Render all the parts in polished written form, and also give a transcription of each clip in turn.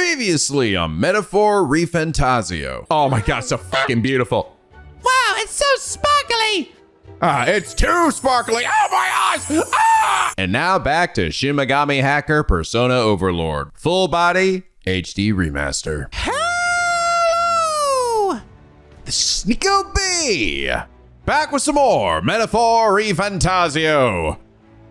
Previously on Metaphor ReFantazio. Oh my god, so fucking beautiful. Wow, it's so sparkly! It's too sparkly. Oh my eyes! Ah! And now back to Shin Megami Hacker Persona Overlord. Full body HD remaster. Hello! This is NicoB! Back with some more Metaphor ReFantazio.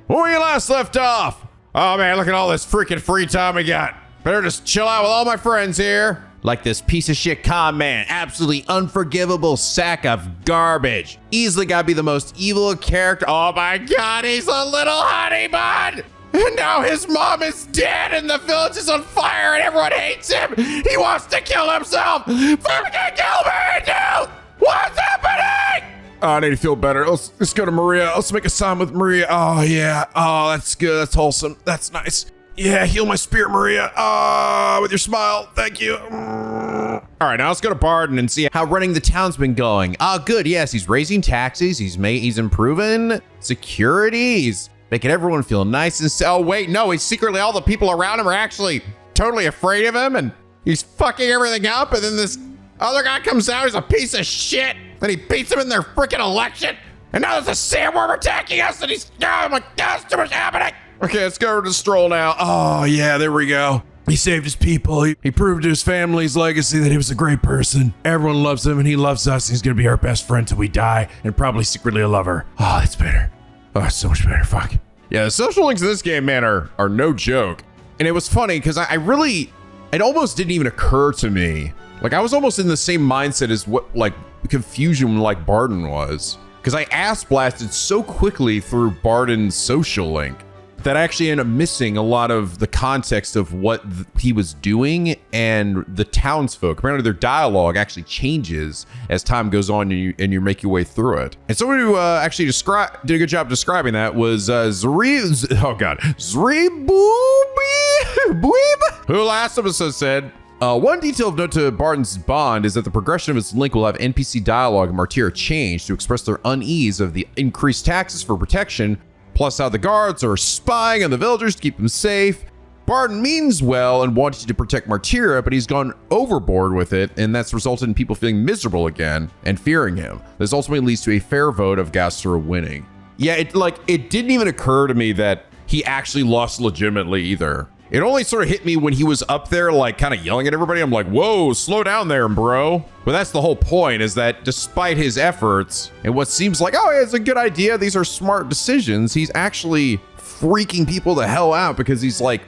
Where we last left off. Oh man, look at all this freaking free time we got. Better just chill out with all my friends here. Like this piece of shit con man, absolutely unforgivable sack of garbage. Easily gotta be the most evil character. Oh my god, he's a little honey bun! And now his mom is dead and the village is on fire and everyone hates him! He wants to kill himself! Fucking kill me, dude! What's happening? Oh, I need to feel better. Let's go to Maria. Let's make a sign with Maria. Oh yeah. Oh, that's good. That's wholesome. That's nice. Yeah, heal my spirit, Maria. With your smile. Thank you. All right, now let's go to Barden and see how running the town's been going. Good. Yes, he's raising taxes. He's improving security. He's making everyone feel nice and oh wait, no, he's secretly all the people around him are actually totally afraid of him and he's fucking everything up. And then this other guy comes out. He's a piece of shit. Then he beats him in their freaking election. And now there's a sandworm attacking us and he's oh my god, too much happening. Okay, let's go to the stroll now. Oh, yeah, there we go. He saved his people. He proved to his family's legacy that he was a great person. Everyone loves him, and he loves us. He's going to be our best friend till we die, and probably secretly a lover. Oh, that's better. Oh, it's so much better. Fuck. Yeah, the social links in this game, man, are no joke. And it was funny, because it almost didn't even occur to me. Like, I was almost in the same mindset as what, like, confusion like Barden was. Because I ass blasted so quickly through Barden's social link that I actually ended up missing a lot of the context of what he was doing and the townsfolk. Apparently their dialogue actually changes as time goes on and you make your way through it. And someone who actually did a good job describing that was Zreebooby, who last episode said, one detail of note to Barden's bond is that the progression of its link will have NPC dialogue and Martyra change to express their unease of the increased taxes for protection, plus how the guards are spying on the villagers to keep them safe. Barden means well and wanted to protect Martyra, but he's gone overboard with it, and that's resulted in people feeling miserable again and fearing him. This ultimately leads to a fair vote of Gastura winning. Yeah, it didn't even occur to me that he actually lost legitimately either. It only sort of hit me when he was up there, like, kind of yelling at everybody. I'm like, whoa, slow down there, bro. But that's the whole point, is that despite his efforts and what seems like, oh, it's a good idea, these are smart decisions, he's actually freaking people the hell out because he's like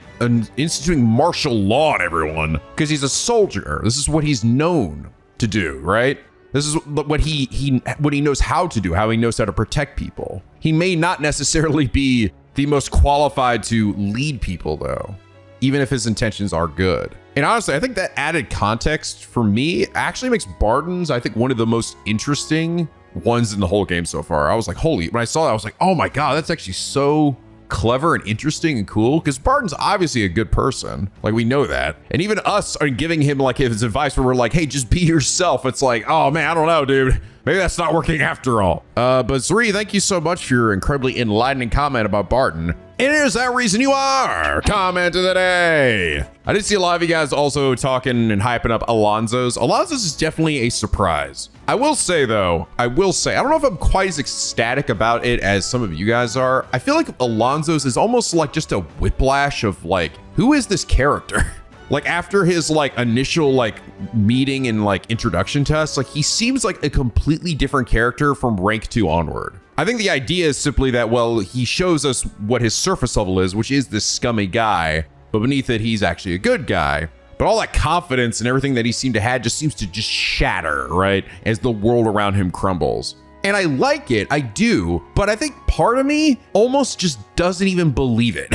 instituting martial law on everyone because he's a soldier. This is what he's known to do, right? This is what he knows how to do, how he knows how to protect people. He may not necessarily be the most qualified to lead people, though, even if his intentions are good. And honestly, I think that added context for me actually makes Barden's, I think, one of the most interesting ones in the whole game so far. I was like, holy, when I saw that, I was like, oh my God, that's actually so clever and interesting and cool, because Barden's obviously a good person. Like, we know that. And even us are giving him like his advice where we're like, hey, just be yourself. It's like, oh man, I don't know, dude. Maybe that's not working after all. But Zri, thank you so much for your incredibly enlightening comment about Barden. And here's that reason you are comment of the day. I did see a lot of you guys also talking and hyping up Alonso's. Alonso's is definitely a surprise. I will say though, I don't know if I'm quite as ecstatic about it as some of you guys are. I feel like Alonso's is almost like just a whiplash of like, who is this character? Like after his like initial like meeting and like introduction to us, like he seems like a completely different character from rank 2 onward. I think the idea is simply that, well, he shows us what his surface level is, which is this scummy guy, but beneath it, he's actually a good guy. But all that confidence and everything that he seemed to have just seems to just shatter, right? As the world around him crumbles. And I like it, I do, but I think part of me almost just doesn't even believe it,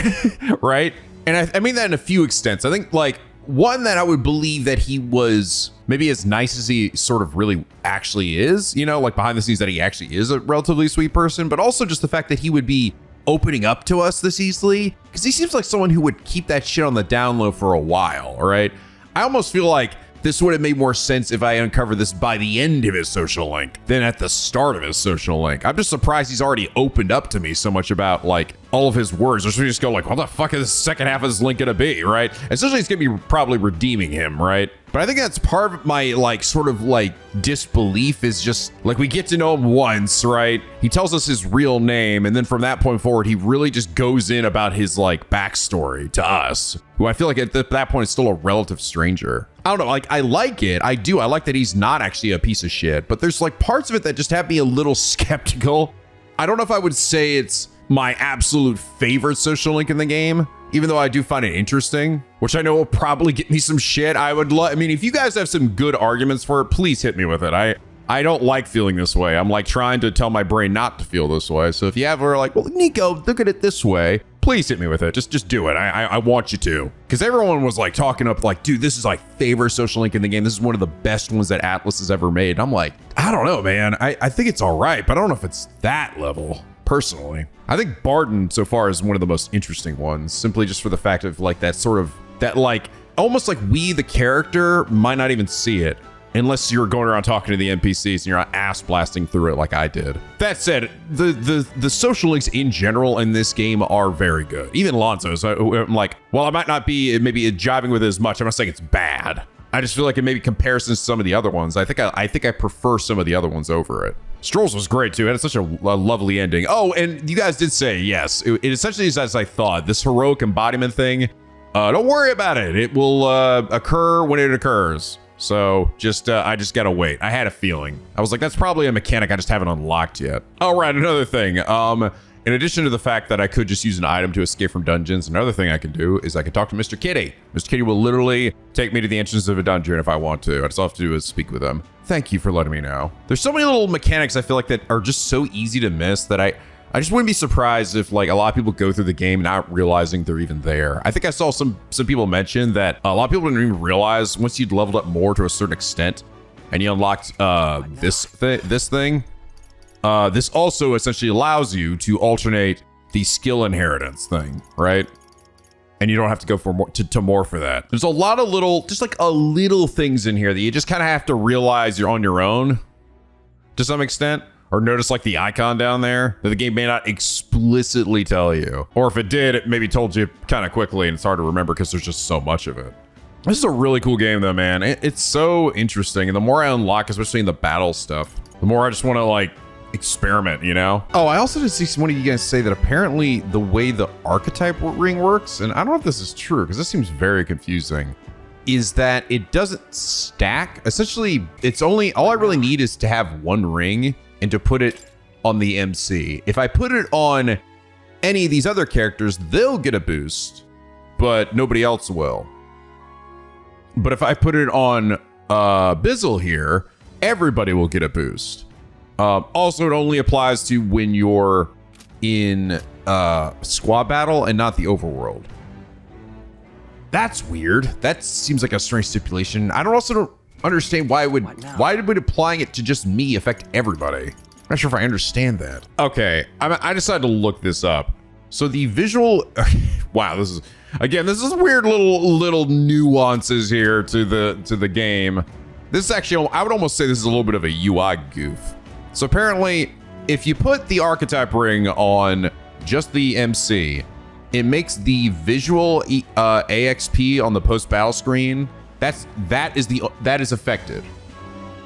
right? And I mean that in a few extents. I think like one, that I would believe that he was maybe as nice as he sort of really actually is, you know, like behind the scenes that he actually is a relatively sweet person, but also just the fact that he would be opening up to us this easily, because he seems like someone who would keep that shit on the down low for a while, all right? I almost feel like this would have made more sense if I uncovered this by the end of his social link than at the start of his social link. I'm just surprised he's already opened up to me so much about like all of his words, or should we just go like, what the fuck is the second half of this Link gonna be, right? Essentially, it's gonna be probably redeeming him, right? But I think that's part of my like sort of like disbelief is just like we get to know him once, right? He tells us his real name, and then from that point forward, he really just goes in about his like backstory to us, who I feel like at that point is still a relative stranger. I don't know, like I like it, I do. I like that he's not actually a piece of shit, but there's like parts of it that just have me a little skeptical. I don't know if I would say it's my absolute favorite social link in the game, even though I do find it interesting, which I know will probably get me some shit. I mean, if you guys have some good arguments for it, please hit me with it. I don't like feeling this way. I'm like trying to tell my brain not to feel this way. So if you ever like, well, Nico, look at it this way, please hit me with it. Just do it. I want you to. Because everyone was like talking up like, dude, this is my favorite social link in the game. This is one of the best ones that Atlus has ever made. And I'm like, I don't know, man. I think it's all right, but I don't know if it's that level. Personally, I think Barton so far is one of the most interesting ones, simply just for the fact of like that sort of that like almost like we the character might not even see it unless you're going around talking to the NPCs and you're not ass blasting through it like I did. That said, the social links in general in this game are very good. Even Lonzo's, I'm like, well, I might not be maybe jiving with it as much. I'm not saying it's bad. I just feel like in maybe comparisons to some of the other ones, I think I prefer some of the other ones over it. Strolls was great too. It had such a lovely ending. Oh, and you guys did say, yes, it essentially is as I thought. This heroic embodiment thing, don't worry about it. It will occur when it occurs. So I just gotta wait. I had a feeling. I was like, that's probably a mechanic I just haven't unlocked yet. All right, another thing. In addition to the fact that I could just use an item to escape from dungeons, another thing I can do is I can talk to Mr. Kitty. Mr. Kitty will literally take me to the entrance of a dungeon if I want to. I just all have to do is speak with him. Thank you for letting me know. There's so many little mechanics I feel like that are just so easy to miss that I just wouldn't be surprised if like a lot of people go through the game not realizing they're even there. I think I saw some people mention that a lot of people didn't even realize once you'd leveled up more to a certain extent and you unlocked this thing. This also essentially allows you to alternate the skill inheritance thing, right? And you don't have to go for more to more for that. There's a lot of little, just like a little things in here that you just kind of have to realize you're on your own to some extent, or notice like the icon down there that the game may not explicitly tell you. Or if it did, it maybe told you kind of quickly and it's hard to remember because there's just so much of it. This is a really cool game though, man. It's so interesting. And the more I unlock, especially in the battle stuff, the more I just want to like experiment, you know? Oh, I also did see one of you guys say that apparently the way the archetype ring works, and I don't know if this is true because this seems very confusing, is that it doesn't stack. Essentially, it's only, all I really need is to have one ring and to put it on the MC. If I put it on any of these other characters, they'll get a boost, but nobody else will. But if I put it on Bizzle here, everybody will get a boost. Also, it only applies to when you're in squad battle and not the overworld. That's weird. That seems like a strange stipulation. I don't understand why would applying it to just me affect everybody. I'm not sure if I understand that. Okay, I decided to look this up. So the visual, wow, this is weird little nuances here to the game. This is actually, I would almost say this is a little bit of a UI goof. So apparently, if you put the archetype ring on just the MC, it makes the visual AXP on the post-battle screen, that is affected,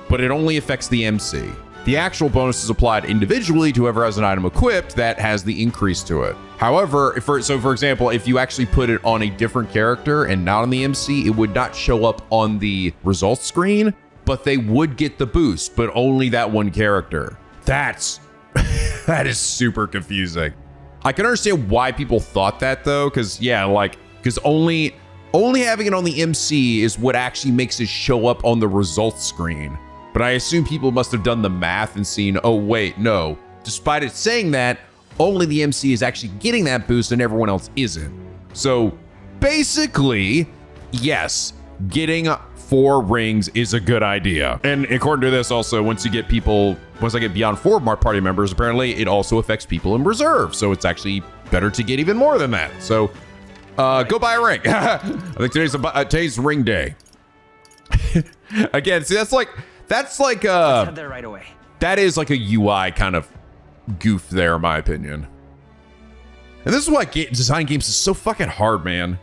but it only affects the MC. The actual bonus is applied individually to whoever has an item equipped that has the increase to it. However, for example, if you actually put it on a different character and not on the MC, it would not show up on the results screen, but they would get the boost, but only that one character. That is super confusing. I can understand why people thought that though, because only having it on the MC is what actually makes it show up on the results screen. But I assume people must have done the math and seen, oh wait, no. Despite it saying that, only the MC is actually getting that boost and everyone else isn't. So basically, yes, getting 4 rings is a good idea. And according to this also, once I get beyond 4 party members, apparently it also affects people in reserve. So it's actually better to get even more than that. So go buy a ring. I think today's ring day. Again, see, that's like Let's head there right away. That is like a UI kind of goof there, in my opinion. And this is why design games is so fucking hard, man.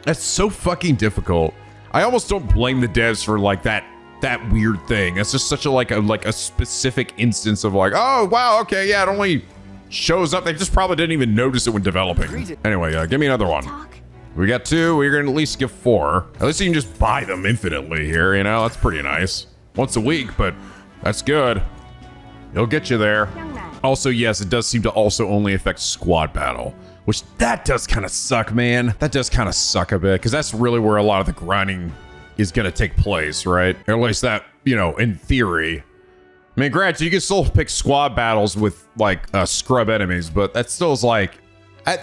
That's so fucking difficult. I almost don't blame the devs for like that weird thing. It's just such a like a specific instance of like, oh wow, okay, yeah, it only shows up. They just probably didn't even notice it when developing. Anyway, give me another one. We got 2. We're gonna at least give 4. At least you can just buy them infinitely here. You know, that's pretty nice. Once a week, but that's good. It'll get you there. Also, yes, it does seem to also only affect squad battle, which that does kind of suck, man. That does kind of suck a bit, because that's really where a lot of the grinding is going to take place, right? Or at least that, you know, in theory. I mean, granted, you can still pick squad battles with, like, scrub enemies, but that still is like,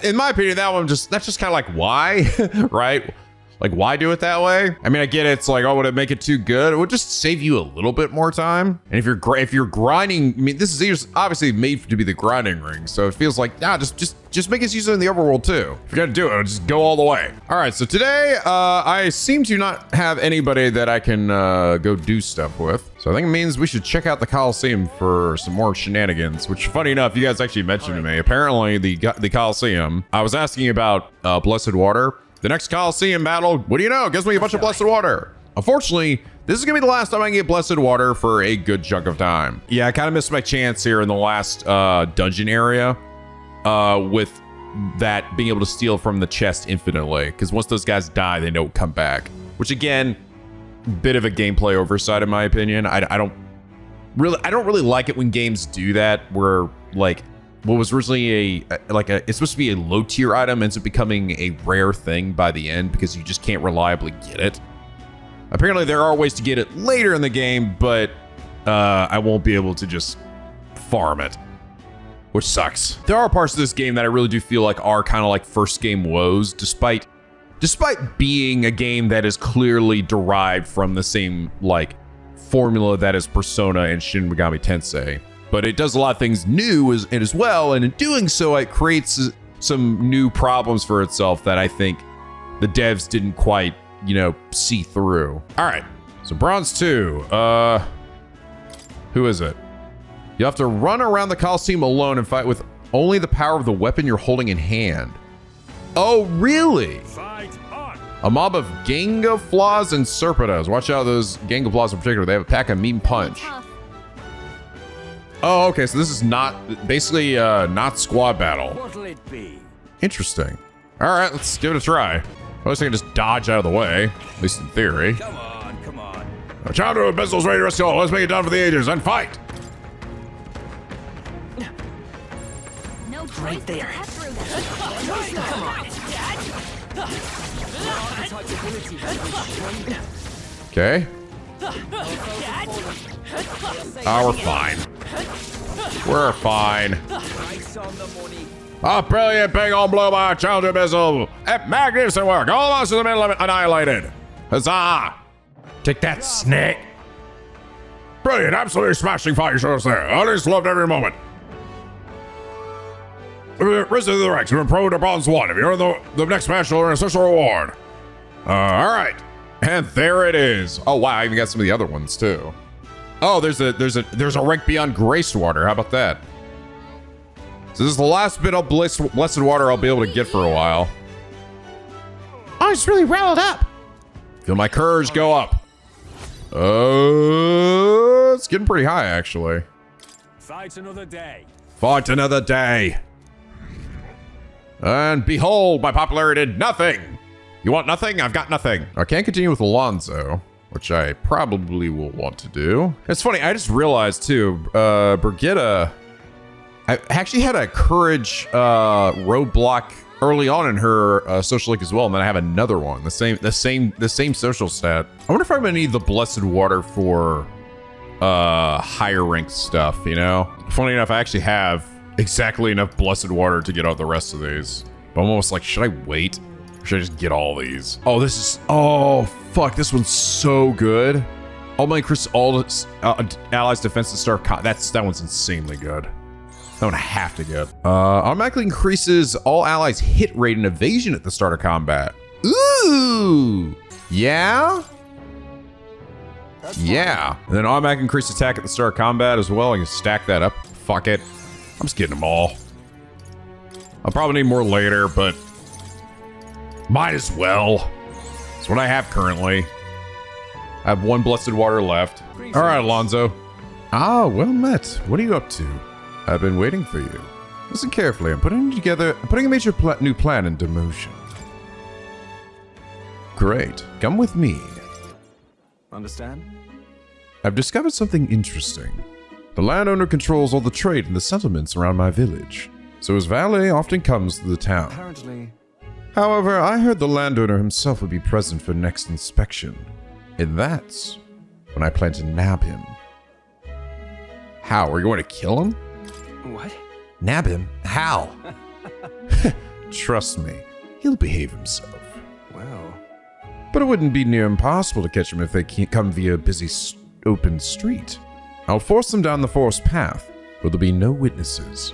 in my opinion, that's just kind of like, why, right? Like, why do it that way? I mean, I get it. It's like, oh, would it make it too good? It would just save you a little bit more time. And if you're grinding, I mean, this is obviously made to be the grinding ring, so it feels like, just make us use it in the overworld too. If you're gonna do it, just go all the way. All right, so today, I seem to not have anybody that I can go do stuff with. So I think it means we should check out the Coliseum for some more shenanigans, which, funny enough, you guys actually mentioned to me. Apparently, the Coliseum, I was asking about Blessed Water. The next Coliseum battle, what do you know? Gives me a bunch of Blessed Water. Unfortunately, this is gonna be the last time I can get Blessed Water for a good chunk of time. Yeah, I kind of missed my chance here in the last dungeon area with that being able to steal from the chest infinitely. Because once those guys die, they don't come back. Which again, bit of a gameplay oversight in my opinion. I don't really like it when games do that, where like what was originally it's supposed to be a low tier item ends up becoming a rare thing by the end because you just can't reliably get it. Apparently there are ways to get it later in the game, but I won't be able to just farm it, which sucks. There are parts of this game that I really do feel like are kind of like first game woes, despite being a game that is clearly derived from the same like formula that is Persona and Shin Megami Tensei. But it does a lot of things new as well, and in doing so, it creates some new problems for itself that I think the devs didn't quite, you know, see through. All right, so Bronze 2. Who is it? You have to run around the Coliseum alone and fight with only the power of the weapon you're holding in hand. Oh, really? A mob of Gangaflaws and Serpedas. Watch out, those Gangaflaws in particular. They have a pack of meat and punch. Oh, okay, so this is not, basically, not squad battle. What'll it be? Interesting. All right, let's give it a try. At least I can just dodge out of the way, at least in theory. Come on, come on. Child of Bizzle's ready to rescue all. Let's make it down for the ages and fight. No Right there. Come on. Okay. Oh, we're fine. We're fine. Nice on the money. A brilliant big old blow by Child of Bizzle. Magnificent work. Almost in the middle of it, annihilated. Huzzah. Take that, snake. Brilliant, absolutely smashing fight you showed us there. I just loved every moment. Risen to the ranks. You've been promoted to Bronze 1. If you're the next match, you'll earn a special reward. All right. And there it is. Oh, wow. I even got some of the other ones, too. Oh, there's a rank beyond Graced Water. How about that? So this is the last bit of Blessed Water I'll be able to get for a while. I was really riled up. Feel my courage go up. It's getting pretty high, actually. Fight another day. Fight another day. And behold, my popularity did nothing. You want nothing? I've got nothing. I can't continue with Alonzo, which I probably will want to do. It's funny, I just realized too, Brigitte, I actually had a courage roadblock early on in her social link as well, and then I have another one, the same social stat. I wonder if I'm gonna need the Blessed Water for higher ranked stuff, you know? Funny enough, I actually have exactly enough Blessed Water to get out the rest of these. But I'm almost like, should I wait? Or should I just get all these? Oh, this is, oh, fuck, this one's so good. All allies defense to start, that one's insanely good. That one I have to get. Automatically increases all allies' hit rate and evasion at the start of combat. Ooh, yeah? Yeah. And then automatic increase attack at the start of combat as well. I can stack that up. Fuck it. I'm just getting them all. I'll probably need more later, but might as well. It's what I have currently. I have 1 blessed water left. All right, Alonzo. Ah, well met. What are you up to? I've been waiting for you. Listen carefully. I'm putting a major new plan into motion. Great. Come with me. Understand? I've discovered something interesting. The landowner controls all the trade in the settlements around my village, so his valet often comes to the town. Apparently. However, I heard the landowner himself would be present for next inspection, and that's when I plan to nab him. How? Are you going to kill him? What? Nab him? How? Trust me, he'll behave himself. Well. But it wouldn't be near impossible to catch him if they can't come via a busy open street. I'll force them down the forest path, where there'll be no witnesses.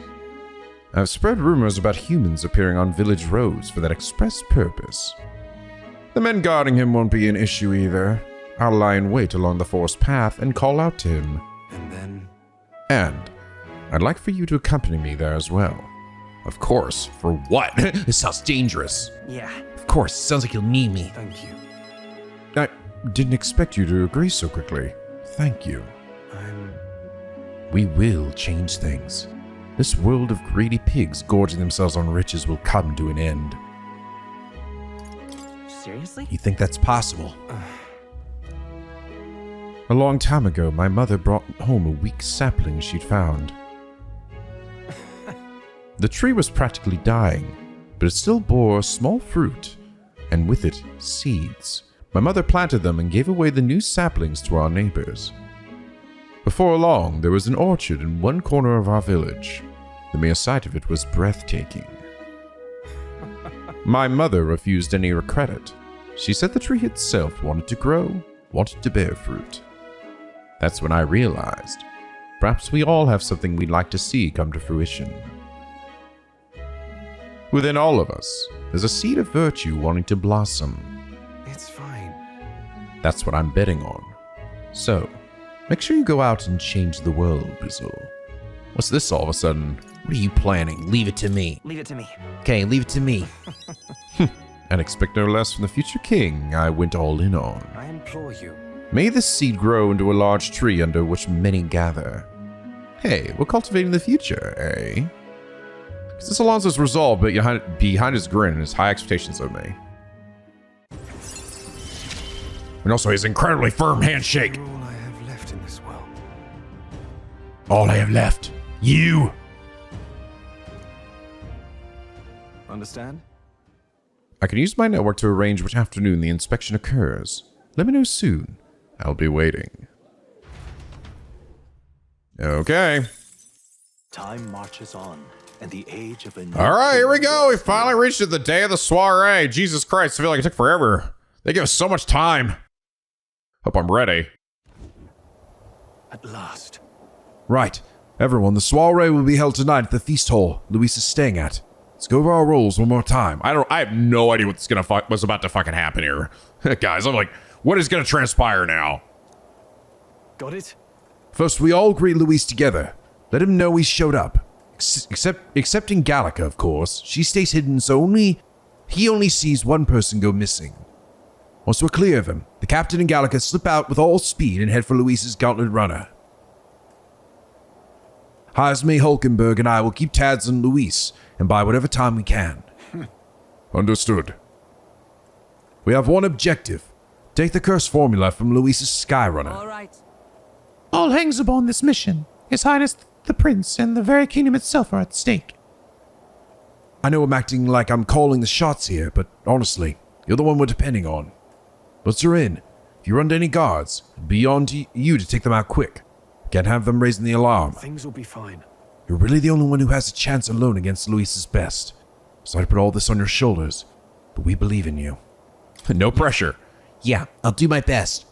I've spread rumors about humans appearing on village roads for that express purpose. The men guarding him won't be an issue either. I'll lie in wait along the forest path and call out to him. And then? And I'd like for you to accompany me there as well. Of course. For what? This sounds dangerous. Yeah. Of course. Sounds like you'll need me. Thank you. I didn't expect you to agree so quickly. Thank you. We will change things. This world of greedy pigs gorging themselves on riches will come to an end. Seriously? You think that's possible? A long time ago, my mother brought home a weak sapling she'd found. The tree was practically dying, but it still bore small fruit, and with it, seeds. My mother planted them and gave away the new saplings to our neighbors. Before long, there was an orchard in one corner of our village. The mere sight of it was breathtaking. My mother refused any credit. She said the tree itself wanted to grow, wanted to bear fruit. That's when I realized, perhaps we all have something we'd like to see come to fruition. Within all of us, there's a seed of virtue wanting to blossom. It's fine. That's what I'm betting on. So, make sure you go out and change the world, Bizzle. What's this all of a sudden? What are you planning? Leave it to me. Leave it to me. Okay, leave it to me. And expect no less from the future king I went all in on. I implore you. May this seed grow into a large tree under which many gather. Hey, we're cultivating the future, eh? This Alonzo's resolve, but behind his grin and his high expectations of me. And also his incredibly firm handshake. You're all I have left in this world. All I have left. You! Understand? I can use my network to arrange which afternoon the inspection occurs. Let me know soon. I'll be waiting. Okay. Time marches on, and the age of a new All right, here we go. We finally reached the day of the soiree. Jesus Christ, I feel like it took forever. They give us so much time. Hope I'm ready. at last. Right. Everyone, the soiree will be held tonight at the feast hall Luis is staying at. Let's go over our roles one more time. I have no idea what's about to fucking happen here. Guys, I'm like, what is gonna transpire now? Got it? First, we all greet Luis together. Let him know he showed up. Excepting Gallica, of course. She stays hidden, so he only sees one person go missing. Once we're clear of him, the captain and Gallica slip out with all speed and head for Luis's gauntlet runner. Heisme, Hulkenberg, and I will keep tabs on Luis and buy whatever time we can. Understood. We have one objective. Take the curse formula from Luis's Skyrunner. All right. All hangs upon this mission. His Highness the Prince and the very kingdom itself are at stake. I know I'm acting like I'm calling the shots here, but honestly, you're the one we're depending on. Once you're in, if you run into any guards, it'll be on to you to take them out quick. Can't have them raising the alarm. Things will be fine. You're really the only one who has a chance alone against Luis's best. Sorry to put all this on your shoulders, but we believe in you. No pressure. Yeah, I'll do my best.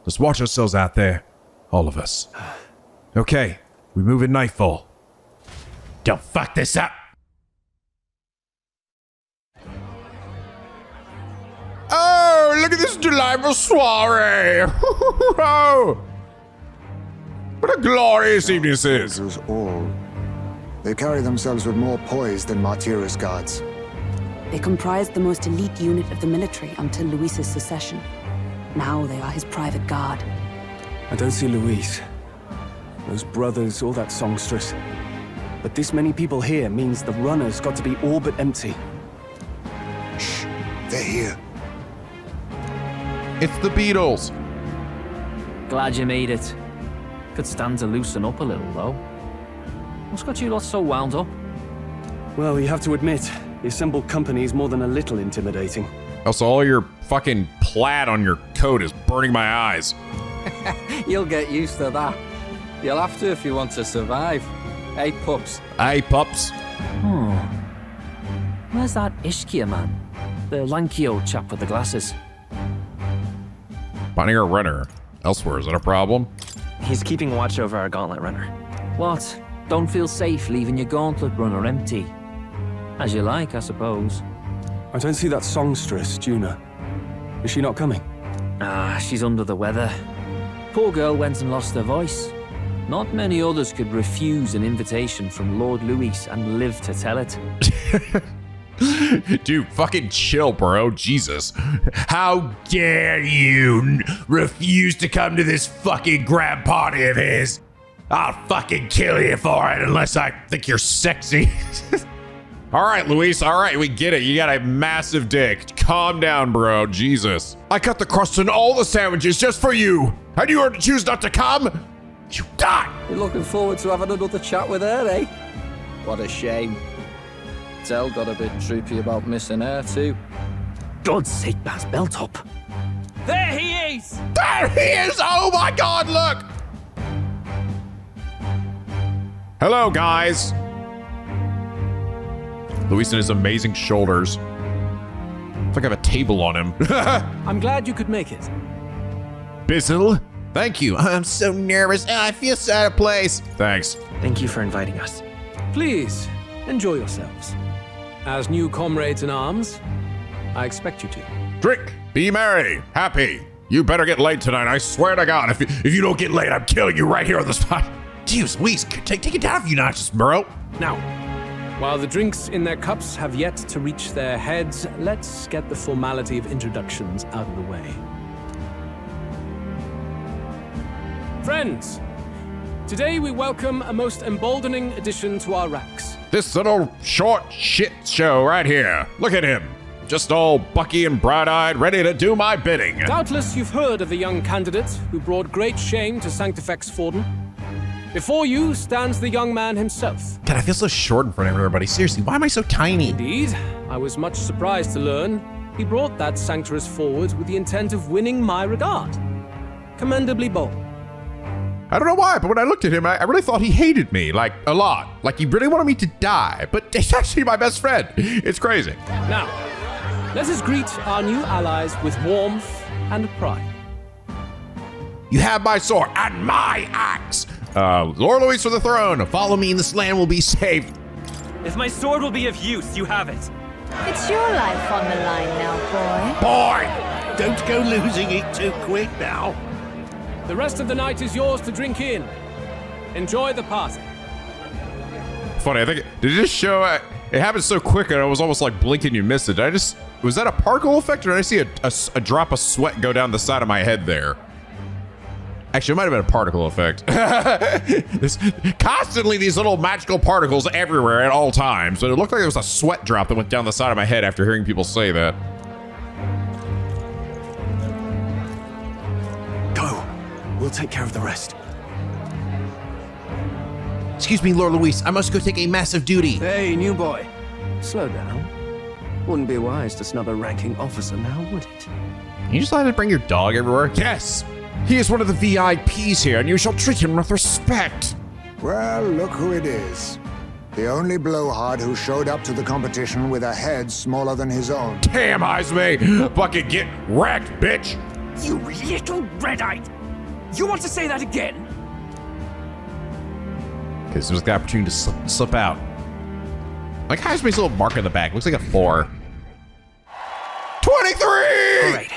Let's watch ourselves out there. All of us. Okay, we move at nightfall. Don't fuck this up! Oh, look at this delightful soiree! Oh, what a glorious evening this is! Is all They carry themselves with more poise than Martira's guards. They comprised the most elite unit of the military until Luis's secession. Now they are his private guard. I don't see Luis. Those brothers, all that songstress. But this many people here means the runner's got to be all but empty. Shh, they're here. It's the Beatles. Glad you made it. Could stand to loosen up a little, though. What's got you lot so wound up? Well, you have to admit, the assembled company is more than a little intimidating. Also, all your fucking plaid on your coat is burning my eyes. You'll get used to that. You'll have to if you want to survive. Hey, pups. Hey, pups. Where's that Ishkia man? The lanky old chap with the glasses. Finding our runner elsewhere, is that a problem? He's keeping watch over our gauntlet runner. What? Don't feel safe leaving your gauntlet runner empty? As you like, I suppose. I don't see that songstress, Juna. Is she not coming? Ah, she's under the weather. Poor girl went and lost her voice. Not many others could refuse an invitation from Lord Louis and live to tell it. Dude, fucking chill, bro. Jesus. How dare you refuse to come to this fucking grab party of his? I'll fucking kill you for it unless I think you're sexy. All right, Luis. All right, we get it. You got a massive dick. Calm down, bro. Jesus. I cut the crust on all the sandwiches just for you. And you were to choose not to come? You die. You're looking forward to having another chat with her, eh? What a shame. Zell got a bit droopy about missing her, too. God's sake, Baz, belt up. There he is! There he is! Oh my God, look! Hello, guys. Luis and his amazing shoulders. It's like I have a table on him. I'm glad you could make it. Bizzle? Thank you. I'm so nervous. I feel so out of place. Thanks. Thank you for inviting us. Please, enjoy yourselves. As new comrades in arms, I expect you to. Drink, be merry, happy. You better get laid tonight. I swear to God, if you don't get laid, I'm killing you right here on the spot. Jeez, Luis, take it down a few notches, bro. Now, while the drinks in their cups have yet to reach their heads, let's get the formality of introductions out of the way. Friends, today we welcome a most emboldening addition to our ranks. This little short shit show right here. Look at him. Just all bucky and bright-eyed, ready to do my bidding. Doubtless you've heard of the young candidate who brought great shame to Sanctifex Forden. Before you stands the young man himself. God, I feel so short in front of everybody. Seriously, why am I so tiny? Indeed, I was much surprised to learn he brought that sanctuarist forward with the intent of winning my regard. Commendably bold. I don't know why, but when I looked at him, I really thought he hated me, like, a lot. Like, he really wanted me to die, but he's actually my best friend. It's crazy. Now, let us greet our new allies with warmth and pride. You have my sword and my axe. Lord Louis for the throne. Follow me and this land will be saved. If my sword will be of use, you have it. It's your life on the line now, boy. Boy! Don't go losing it too quick now. The rest of the night is yours to drink in. Enjoy the party. Funny, I think, did it just show, it happened so quick and I was almost like blinking you missed it. Was that a particle effect or did I see a drop of sweat go down the side of my head there? Actually, it might have been a particle effect. There's constantly these little magical particles everywhere at all times. But it looked like there was a sweat drop that went down the side of my head after hearing people say that. Go. We'll take care of the rest. Excuse me, Lord Louis. I must go take a massive duty. Hey, new boy. Slow down. Wouldn't be wise to snub a ranking officer now, would it? Can you just let it bring your dog everywhere? Yes! He is one of the VIPs here, and you shall treat him with respect. Well, look who it is. The only blowhard who showed up to the competition with a head smaller than his own. Damn, Izme! Fucking get wrecked, bitch! You little red-eyed! You want to say that again? Okay, so there's the opportunity to slip out. Like Izme's little mark on the back. Looks like a 4. 23! All right.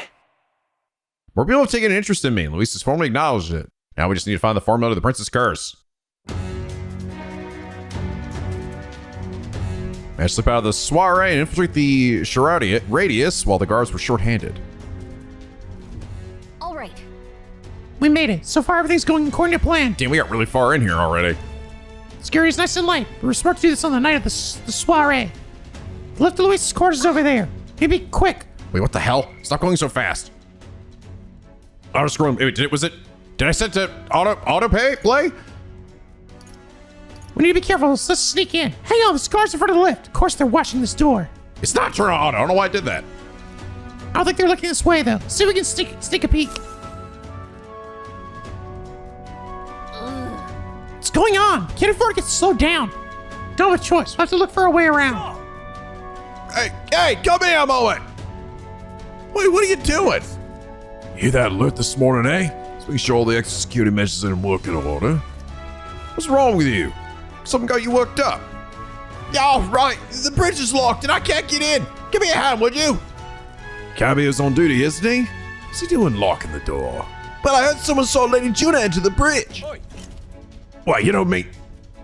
More people have taken an interest in me. Luis has formally acknowledged it. Now we just need to find the formula to the Prince's Curse. Managed to slip out of the soiree and infiltrate the Charade radius while the guards were short-handed. All right. We made it. So far, everything's going according to plan. Damn, we got really far in here already. Scary's nice and light. We were smart to do this on the night of the soiree. The lift to Luis's quarters is over there. Maybe quick. Wait, what the hell? Stop going so fast. Auto scroll. Wait, did I set to auto play? We need to be careful. Let's sneak in. Hang on, the guards in front of the lift. Of course, they're watching this door. It's not turned on auto. I don't know why I did that. I don't think they're looking this way, though. See if we can sneak a peek. What's going on? Can't afford to get slowed down. Don't have a choice. We'll have to look for a way around. Hey, come here a moment. Wait, what are you doing? You hear that alert this morning, eh? So we sure all the executed measures are in working order. What's wrong with you? Something got you worked up. Yeah, right. The bridge is locked and I can't get in. Give me a hand, would you? Cabio's on duty, isn't he? What's he doing locking the door? But I heard someone saw Lady Juna enter the bridge. Why, you know me.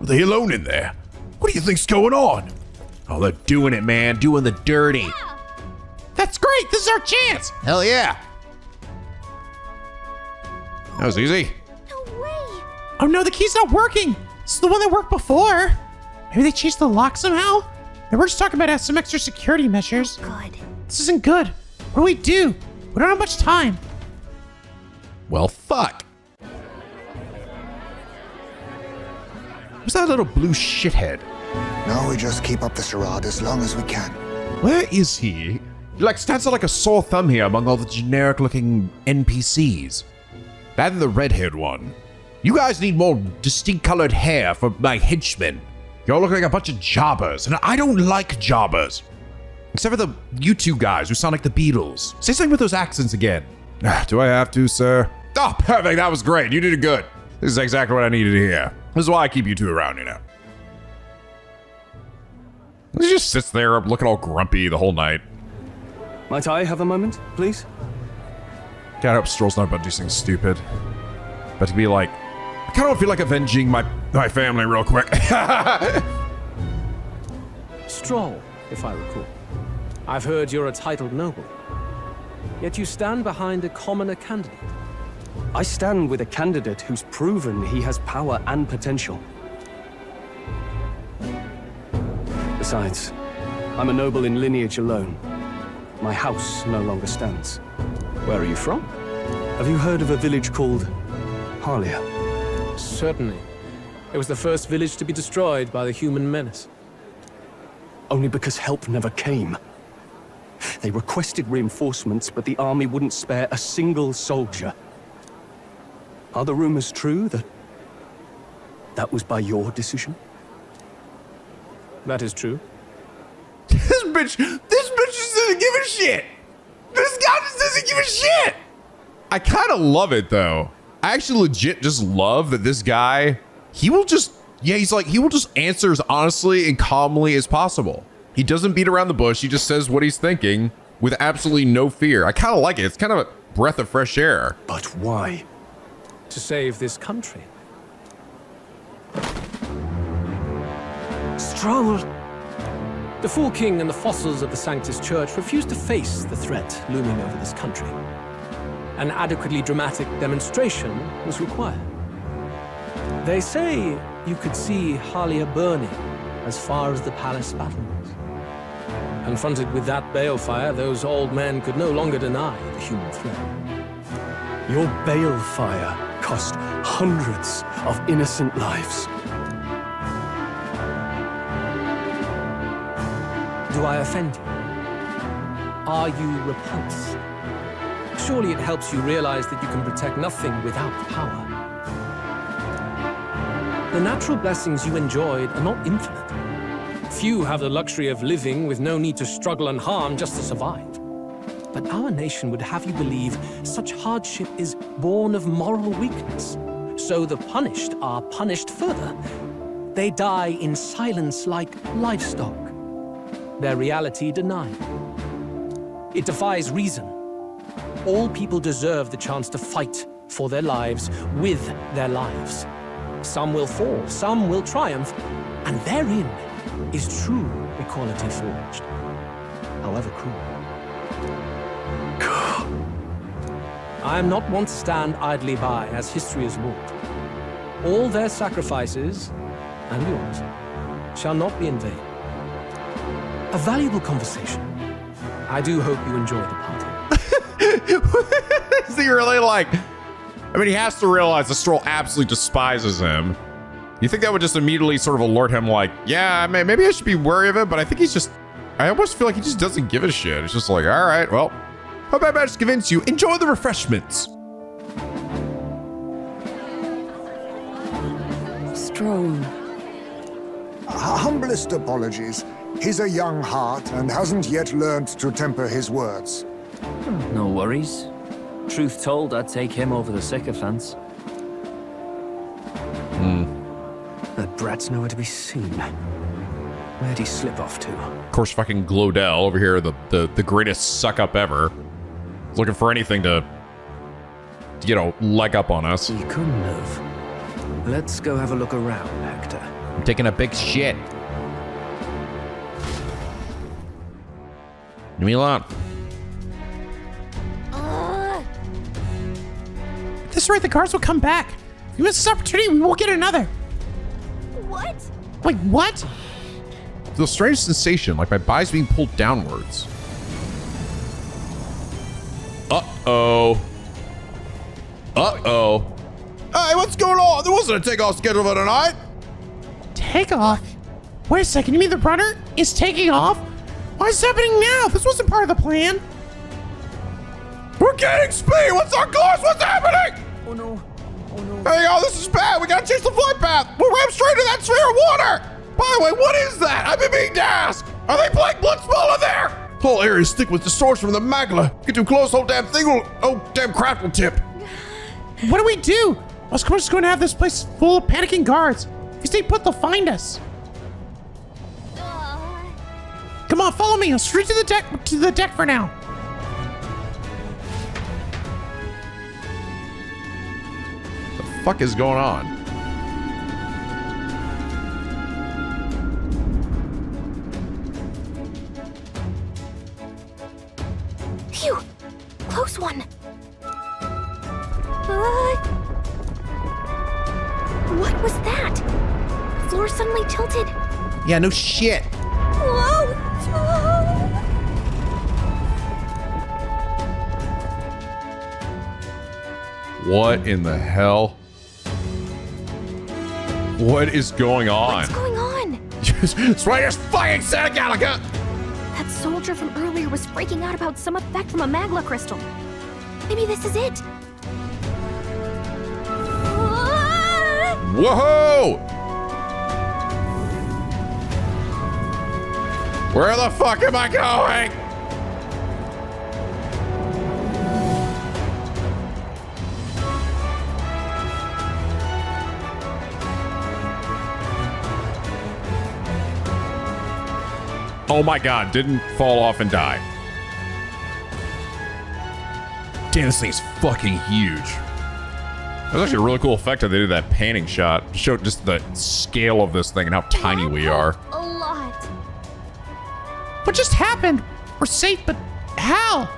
Are they alone in there? What do you think's going on? Oh, they're doing it, man. Doing the dirty. Yeah. That's great. This is our chance. Hell yeah. That was easy. No way. Oh no, the key's not working. This is the one that worked before. Maybe they changed the lock somehow? They were just talking about some extra security measures. Oh, God. This isn't good. What do we do? We don't have much time. Well, fuck. Who's that little blue shithead? No, we just keep up the charade as long as we can. Where is he? He stands out like a sore thumb here among all the generic-looking NPCs. That and the red-haired one. You guys need more distinct-colored hair for my henchmen. Y'all look like a bunch of jobbers, and I don't like jobbers. Except for you two guys who sound like the Beatles. Say something with those accents again. Do I have to, sir? Oh, perfect. That was great. You did it good. This is exactly what I needed to hear. This is why I keep you two around, you know. He just sits there looking all grumpy the whole night. Might I have a moment, please? God, I hope Stroll's not about to do something stupid. But to be like, I kind of feel like avenging my family real quick. Stroll, if I recall. I've heard you're a titled noble. Yet you stand behind a commoner candidate. I stand with a candidate who's proven he has power and potential. Besides, I'm a noble in lineage alone. My house no longer stands. Where are you from? Have you heard of a village called Harlia? Certainly. It was the first village to be destroyed by the human menace. Only because help never came. They requested reinforcements, but the army wouldn't spare a single soldier. Are the rumors true that was by your decision? That is true. This bitch just doesn't give a shit. This guy just doesn't give a shit. I kind of love it though. I actually legit just love that this guy, he will just answer as honestly and calmly as possible. He doesn't beat around the bush. He just says what he's thinking with absolutely no fear. I kind of like it. It's kind of a breath of fresh air. But why? To save this country. Stroll! The Fool King and the fossils of the Sanctus Church refused to face the threat looming over this country. An adequately dramatic demonstration was required. They say you could see Harlia burning as far as the palace battlements. Confronted with that balefire, those old men could no longer deny the human threat. Your balefire cost hundreds of innocent lives. Do I offend you? Are you repulsed? Surely it helps you realize that you can protect nothing without power. The natural blessings you enjoyed are not infinite. Few have the luxury of living with no need to struggle and harm just to survive. But our nation would have you believe such hardship is born of moral weakness. So the punished are punished further. They die in silence like livestock. Their reality denied. It defies reason. All people deserve the chance to fight for their lives with their lives. Some will fall, some will triumph, and therein is true equality forged, however cruel. I am not one to stand idly by as history is wrought. All their sacrifices, and yours, shall not be in vain. A valuable conversation. I do hope you enjoy the party. Is he really like... I mean, he has to realize the Stroll absolutely despises him. You think that would just immediately sort of alert him like, yeah, maybe I should be wary of it, but I think he's just... I almost feel like he just doesn't give a shit. It's just like, all right, well, hope I managed to convince you. Enjoy the refreshments. Strone. Humblest apologies. He's a young heart and hasn't yet learned to temper his words. No worries. Truth told, I'd take him over the sycophants. That brat's nowhere to be seen. Where'd he slip off to? Of course, fucking Glodell over here, the greatest suck up ever. Looking for anything to, you know, leg up on us. He couldn't have. Let's go have a look around, Hector. I'm taking a big shit. Leave me alone. At this rate, the guards will come back. If you miss this opportunity, we won't get another. What? Wait, what? I feel a strange sensation, like my body's being pulled downwards. Uh-oh. Uh-oh. Hey, what's going on? There wasn't a takeoff schedule for tonight. Takeoff? Wait a second, you mean the runner is taking off? Why is this happening now? This wasn't part of the plan. We're getting speed. What's our course? What's happening? Oh no. Oh no. Hey, oh, this is bad. We gotta change the flight path. We're rammed straight to that sphere of water. By the way, what is that? I've been being to ask. Are they playing Blitzball in there? Whole area is thick with distortion from the magma. Get too close, whole damn thing will, damn craft will tip. What do we do? Of course, it's going to have this place full of panicking guards. If you stay put, they'll find us. Come on, follow me. I'll straight to the deck for now. The fuck is going on? Phew! Close one. What was that? The floor suddenly tilted. Yeah, no shit. Whoa! What in the hell? What is going on? What's going on? Spider's fucking Santa Gallica! That soldier from earlier was freaking out about some effect from a magma crystal. Maybe this is it. Whoa! Where the fuck am I going? Oh my god, didn't fall off and die. Damn, this thing's fucking huge. That was actually a really cool effect how they did that panning shot. Showed just the scale of this thing and how tiny we are. A lot. What just happened? We're safe, but how?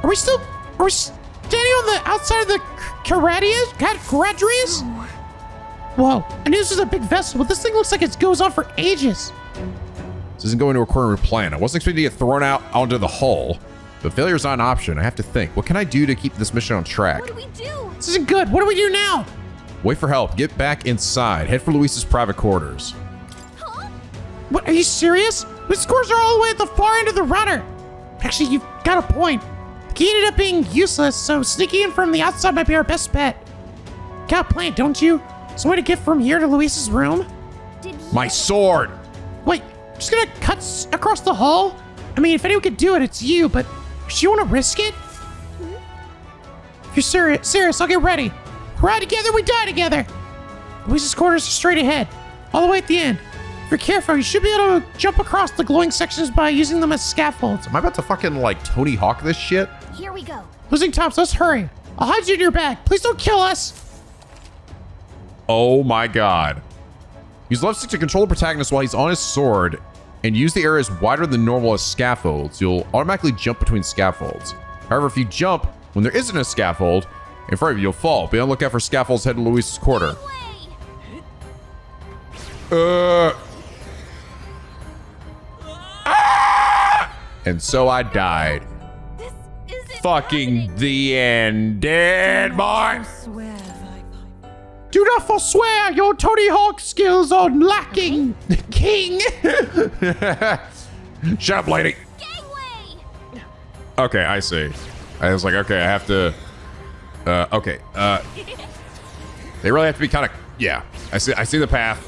Are we standing on the outside of the Caradrias? Whoa, I knew this was a big vessel, but this thing looks like it goes on for ages. This isn't going to according to plan. I wasn't expecting to get thrown out onto the hull, but failure is not an option. I have to think. What can I do to keep this mission on track? What do we do? This isn't good. What do we do now? Wait for help. Get back inside. Head for Luis's private quarters. Huh? What, are you serious? These scores are all the way at the far end of the rudder. Actually, you've got a point. The key ended up being useless, so sneaking in from the outside might be our best bet. Got a plan, don't you? Some way to get from here to Luis's room? My sword! Wait, just gonna cut across the hull? I mean, if anyone could do it, it's you, but do you want to risk it? If you're serious, I'll get ready. Ride together, we die together. Luis's quarters are straight ahead, all the way at the end. If you're careful, you should be able to jump across the glowing sections by using them as scaffolds. Am I about to fucking like Tony Hawk this shit? Here we go. Losing tops, let's hurry. I'll hide you in your bag. Please don't kill us. Oh my god. Use left stick to control the protagonist while he's on his sword and use the areas wider than normal as scaffolds. You'll automatically jump between scaffolds. However, if you jump when there isn't a scaffold in front of you, you'll fall. Be on the lookout for scaffolds heading to Luis's quarter. And so I died. Fucking the end. Dead boy. Do not forswear your Tony Hawk skills on lacking, King. Shut up, lady. Okay, I see. I was like, okay, I have to. Okay. They really have to be kind of. Yeah, I see the path.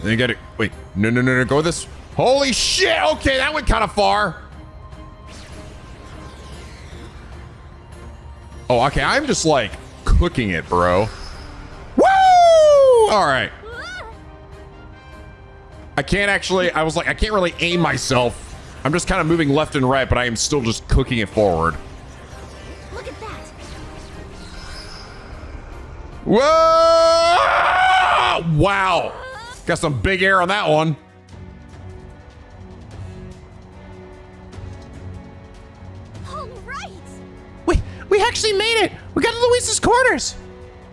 Then you get it. Wait, no, go this. Holy shit! Okay, that went kind of far. Oh, okay. I'm just like cooking it, bro. Woo! All right. I can't actually. I was like, I can't really aim myself. I'm just kind of moving left and right, but I am still just cooking it forward. Look at that. Whoa! Wow. Got some big air on that one. All right. We actually made it. We got to Luis's quarters.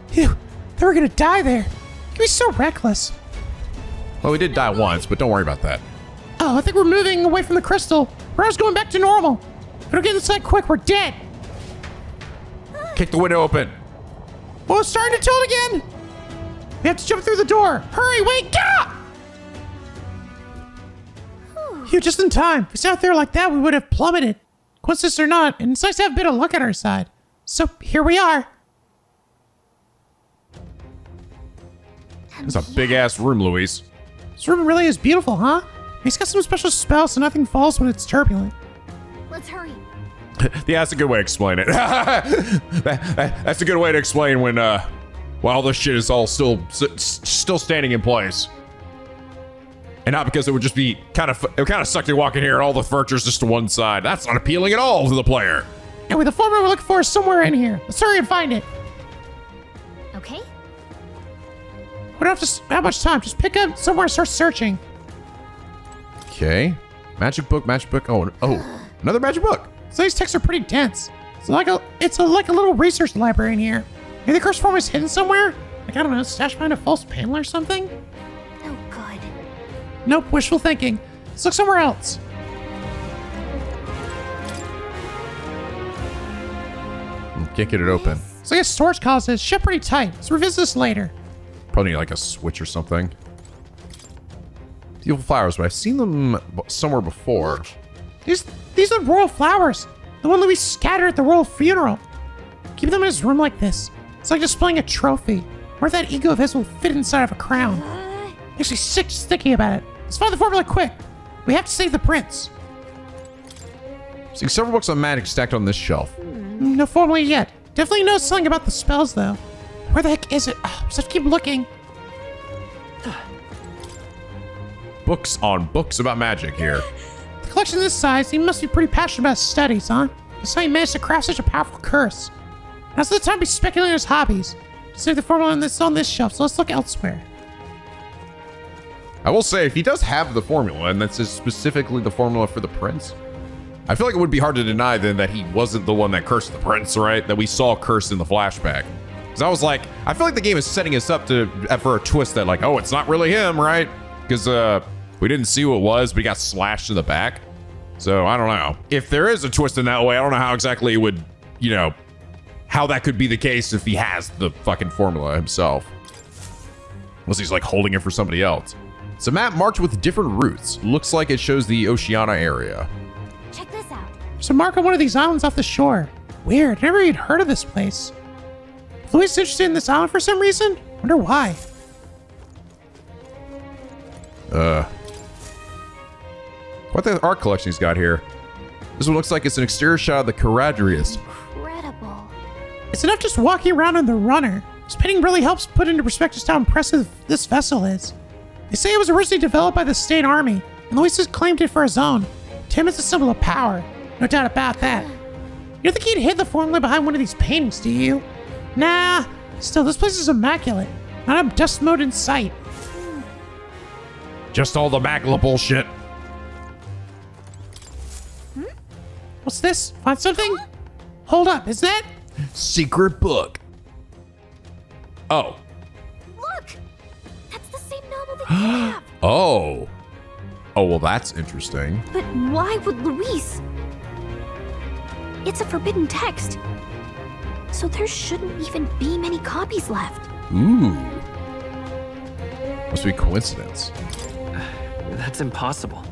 Phew, they were gonna die there. He was so reckless. Well, we did die once, but don't worry about that. Oh, I think we're moving away from the crystal. We're going back to normal. We don't get inside quick, we're dead. Kick the window open. Well, it's starting to tilt again. We have to jump through the door. Hurry, wait, get up! Phew, just in time. If we sat there like that, we would have plummeted. Coincidence or not, and it's nice to have a bit of luck on our side. So, here we are. It's a big-ass room, Luis. This room really is beautiful, huh? He's got some special spells so nothing falls when it's turbulent. Let's hurry. Yeah, that's a good way to explain it. That's a good way to explain when, all this shit is all still standing in place. And not because it would just be it would kind of suck to walk in here and all the furniture's just to one side. That's not appealing at all to the player. Anyway, the formula we're looking for is somewhere in here. Let's hurry and find it. Okay. We don't have to have much time. Just pick up somewhere and start searching. Okay. Magic book. Oh, another magic book. So these texts are pretty dense. It's like a little research library in here. Maybe the curse formula is hidden somewhere? Like, I don't know, stashed behind a false panel or something? Oh, God. Nope, wishful thinking. Let's look somewhere else. Can't get it open. It's like a storage closet. It's shut pretty tight. Let's revisit this later. Probably need like a switch or something. Beautiful flowers, but I've seen them somewhere before. These are royal flowers. The one Louis scattered at the royal funeral. Keep them in his room like this. It's like displaying a trophy. Where that ego of his will fit inside of a crown. Makes me sick just thinking about it. Let's find the formula quick. We have to save the prince. Seeing several books on magic stacked on this shelf. No formula yet. Definitely knows something about the spells though. Where the heck is it? Oh, just have to keep looking. Books on books about magic here. The collection this size, he must be pretty passionate about his studies, huh? That's how he managed to craft such a powerful curse. Now's the time to be speculating on his hobbies. Save the formula on this shelf, so let's look elsewhere. I will say, if he does have the formula, and that's specifically the formula for the prince, I feel like it would be hard to deny then that he wasn't the one that cursed the prince, right? That we saw cursed in the flashback. Because I was like, I feel like the game is setting us up for a twist that like, oh, it's not really him, right? Because we didn't see who it was, but he got slashed in the back. So I don't know. If there is a twist in that way, I don't know how exactly it would, how that could be the case if he has the fucking formula himself. Unless he's like holding it for somebody else. It's a map marked with different routes. Looks like it shows the Oceania area. Check this out. There's a mark on one of these islands off the shore. Weird, never even heard of this place. Louis is interested in this island for some reason? Wonder why. What the art collection he's got here? This one looks like it's an exterior shot of the Caradrius. Incredible. It's enough just walking around in the runner. This painting really helps put into perspective just how impressive this vessel is. They say it was originally developed by the state army, and Louis has claimed it for his own. To him, it's a symbol of power. No doubt about that. You don't think he'd hid the formula behind one of these paintings, do you? Nah. Still, this place is immaculate. Not a dust mote in sight. Just all the Magla bullshit. What's this? Find something? Hold up, is that? Secret book. Oh. Look! That's the same novel that you have. Oh. Oh, well, that's interesting. But why would Luis? It's a forbidden text. So there shouldn't even be many copies left. Ooh. Must be coincidence. That's impossible.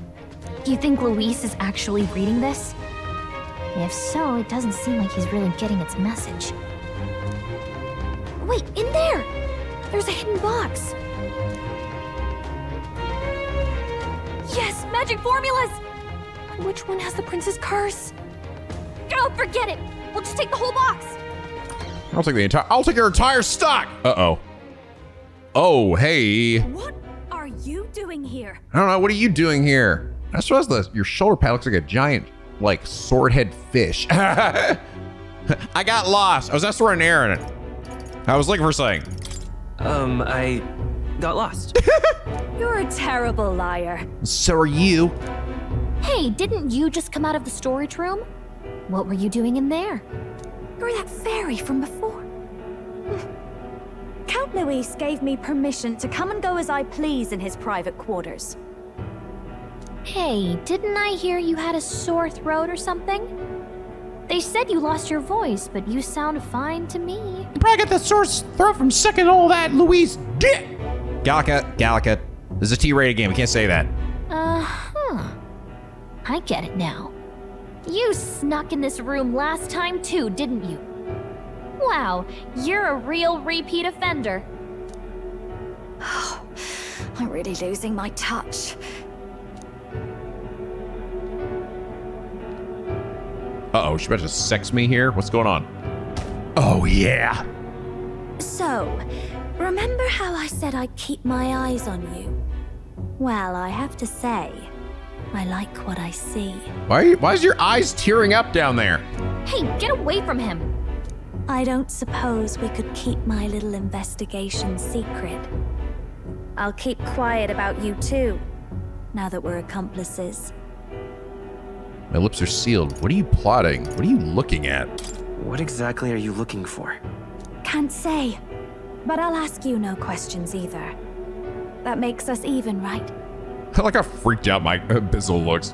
Do you think Luis is actually reading this? If so, it doesn't seem like he's really getting its message. Wait, in there! There's a hidden box. Yes, magic formulas! But which one has the prince's curse? Oh, forget it! We'll just take the whole box! I'll take your entire stock! Uh-oh. Oh, hey. What are you doing here? I don't know, what are you doing here? I suppose your shoulder pad looks like a giant, like, sword-head fish. I got lost. I was asked to run an errand. I was looking for something. I got lost. You're a terrible liar. So are you. Hey, didn't you just come out of the storage room? What were you doing in there? You're that fairy from before. Count Luis gave me permission to come and go as I please in his private quarters. Hey, didn't I hear you had a sore throat or something? They said you lost your voice, but you sound fine to me. You probably got that sore throat from sucking all that Luis dick. Gallica. This is a T-rated game. We can't say that. Uh-huh. I get it now. You snuck in this room last time too, didn't you? Wow, you're a real repeat offender. I'm really losing my touch. Uh-oh, she about to sex me here? What's going on? Oh, yeah. So, remember how I said I'd keep my eyes on you? Well, I have to say, I like what I see. Why is your eyes tearing up down there? Hey, get away from him. I don't suppose we could keep my little investigation secret. I'll keep quiet about you too, now that we're accomplices. My lips are sealed. What are you plotting? What are you looking at? What exactly are you looking for? Can't say, but I'll ask you no questions either. That makes us even, right? I like how freaked out my Bizzle looks.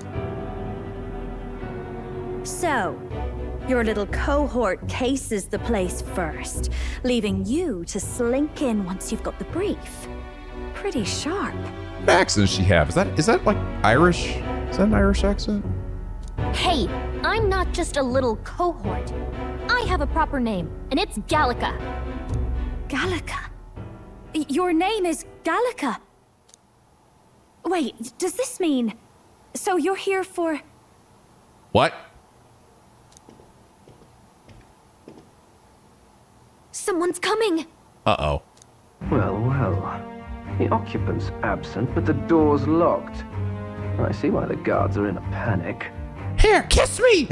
So, your little cohort cases the place first, leaving you to slink in once you've got the brief. Pretty sharp. What accent does she have? Is that like Irish? Is that an Irish accent? Hey, I'm not just a little cohort. I have a proper name, and it's Gallica. Gallica? Your name is Gallica? Wait, does this mean... So you're here for... What? Someone's coming! Uh-oh. Well. The occupant's absent, but the door's locked. I see why the guards are in a panic. Here, kiss me!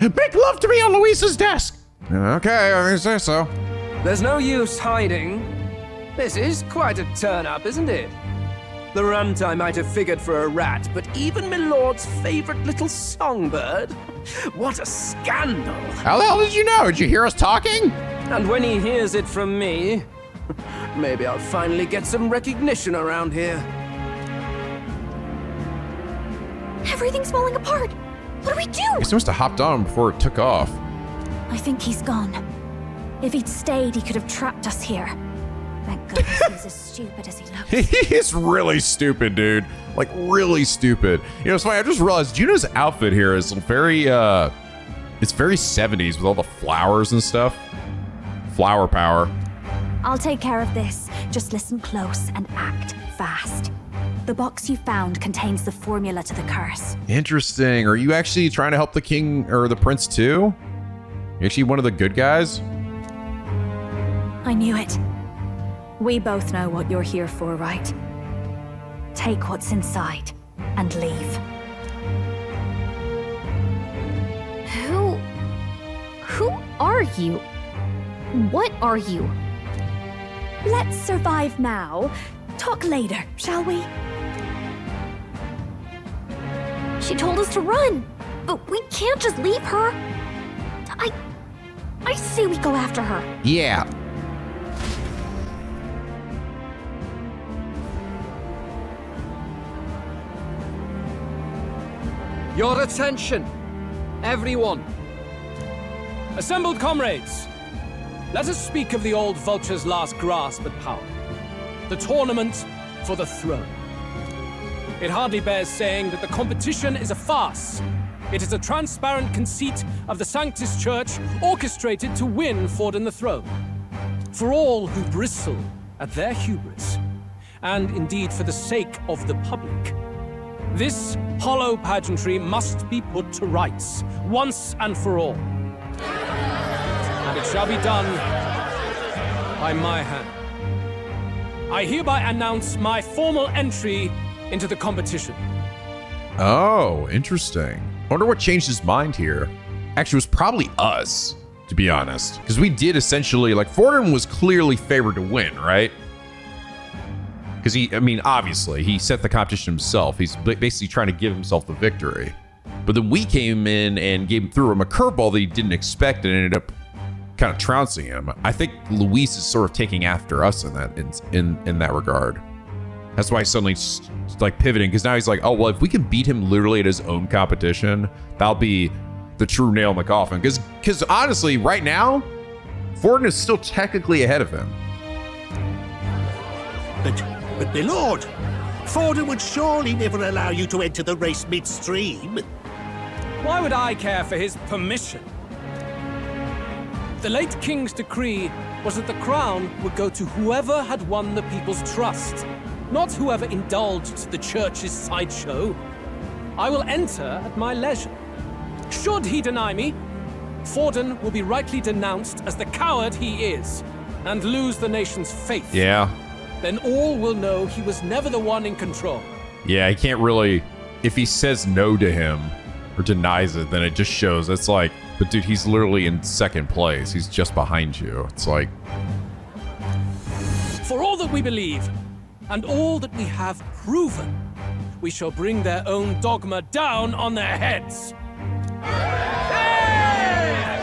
Make love to me on Luis's desk! Okay, I mean, say so. There's no use hiding. This is quite a turn-up, isn't it? The runtime might have figured for a rat, but even Milord's favorite little songbird? What a scandal! How the hell did you know? Did you hear us talking? And when he hears it from me, maybe I'll finally get some recognition around here. Everything's falling apart. What do we do? He must have hopped on before it took off. I think he's gone. If he'd stayed, he could have trapped us here. Thank goodness he's as stupid as he looks. He's really stupid, dude. Like, really stupid. You know, it's funny, I just realized Juno's outfit here is very, it's very 70s with all the flowers and stuff. Flower power. I'll take care of this. Just listen close and act fast. The box you found contains the formula to the curse. Interesting. Are you actually trying to help the king or the prince too? You actually one of the good guys? I knew it. We both know what you're here for, right? Take what's inside and leave. Who are you? What are you? Let's survive now. Talk later, shall we? She told us to run. But we can't just leave her. I say we go after her. Yeah. Your attention, everyone. Assembled comrades, let us speak of the old vulture's last grasp at power. The tournament for the throne. It hardly bears saying that the competition is a farce. It is a transparent conceit of the Sanctus Church orchestrated to win Forden the throne. For all who bristle at their hubris, and indeed for the sake of the public, this hollow pageantry must be put to rights, once and for all. And it shall be done by my hand. I hereby announce my formal entry into the competition. Oh, interesting. I wonder what changed his mind here. Actually, it was probably us, to be honest. Because we did essentially, like, Forden was clearly favored to win, right? Because obviously, he set the competition himself. He's basically trying to give himself the victory. But then we came in and threw him a curveball that he didn't expect and ended up kind of trouncing him. I think Luis is sort of taking after us in that regard. That's why he's suddenly like pivoting, because now he's like, oh, well, if we can beat him literally at his own competition, that'll be the true nail in the coffin. Because honestly, right now, Forden is still technically ahead of him. But my lord, Forden would surely never allow you to enter the race midstream. Why would I care for his permission? The late king's decree was that the crown would go to whoever had won the people's trust, not whoever indulged the church's sideshow. I will enter at my leisure. Should he deny me, Forden will be rightly denounced as the coward he is, and lose the nation's faith. Yeah. Then all will know he was never the one in control. Yeah, he can't really... If he says no to him or denies it, then it just shows. It's like, but dude, he's literally in second place. He's just behind you. It's like... For all that we believe, and all that we have proven, we shall bring their own dogma down on their heads.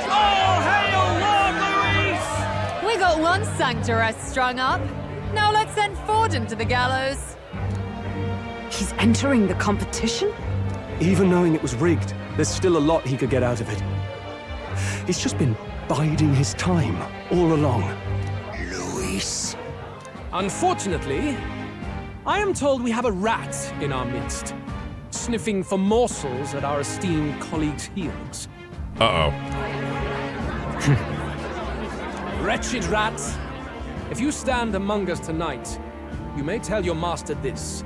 All hail Lord Luis! We got one sanctoress strung up. Now let's send Forden to the gallows. He's entering the competition? Even knowing it was rigged, there's still a lot he could get out of it. He's just been biding his time all along. Luis. Unfortunately, I am told we have a rat in our midst, sniffing for morsels at our esteemed colleagues' heels. Uh-oh. Wretched rat, if you stand among us tonight, you may tell your master this.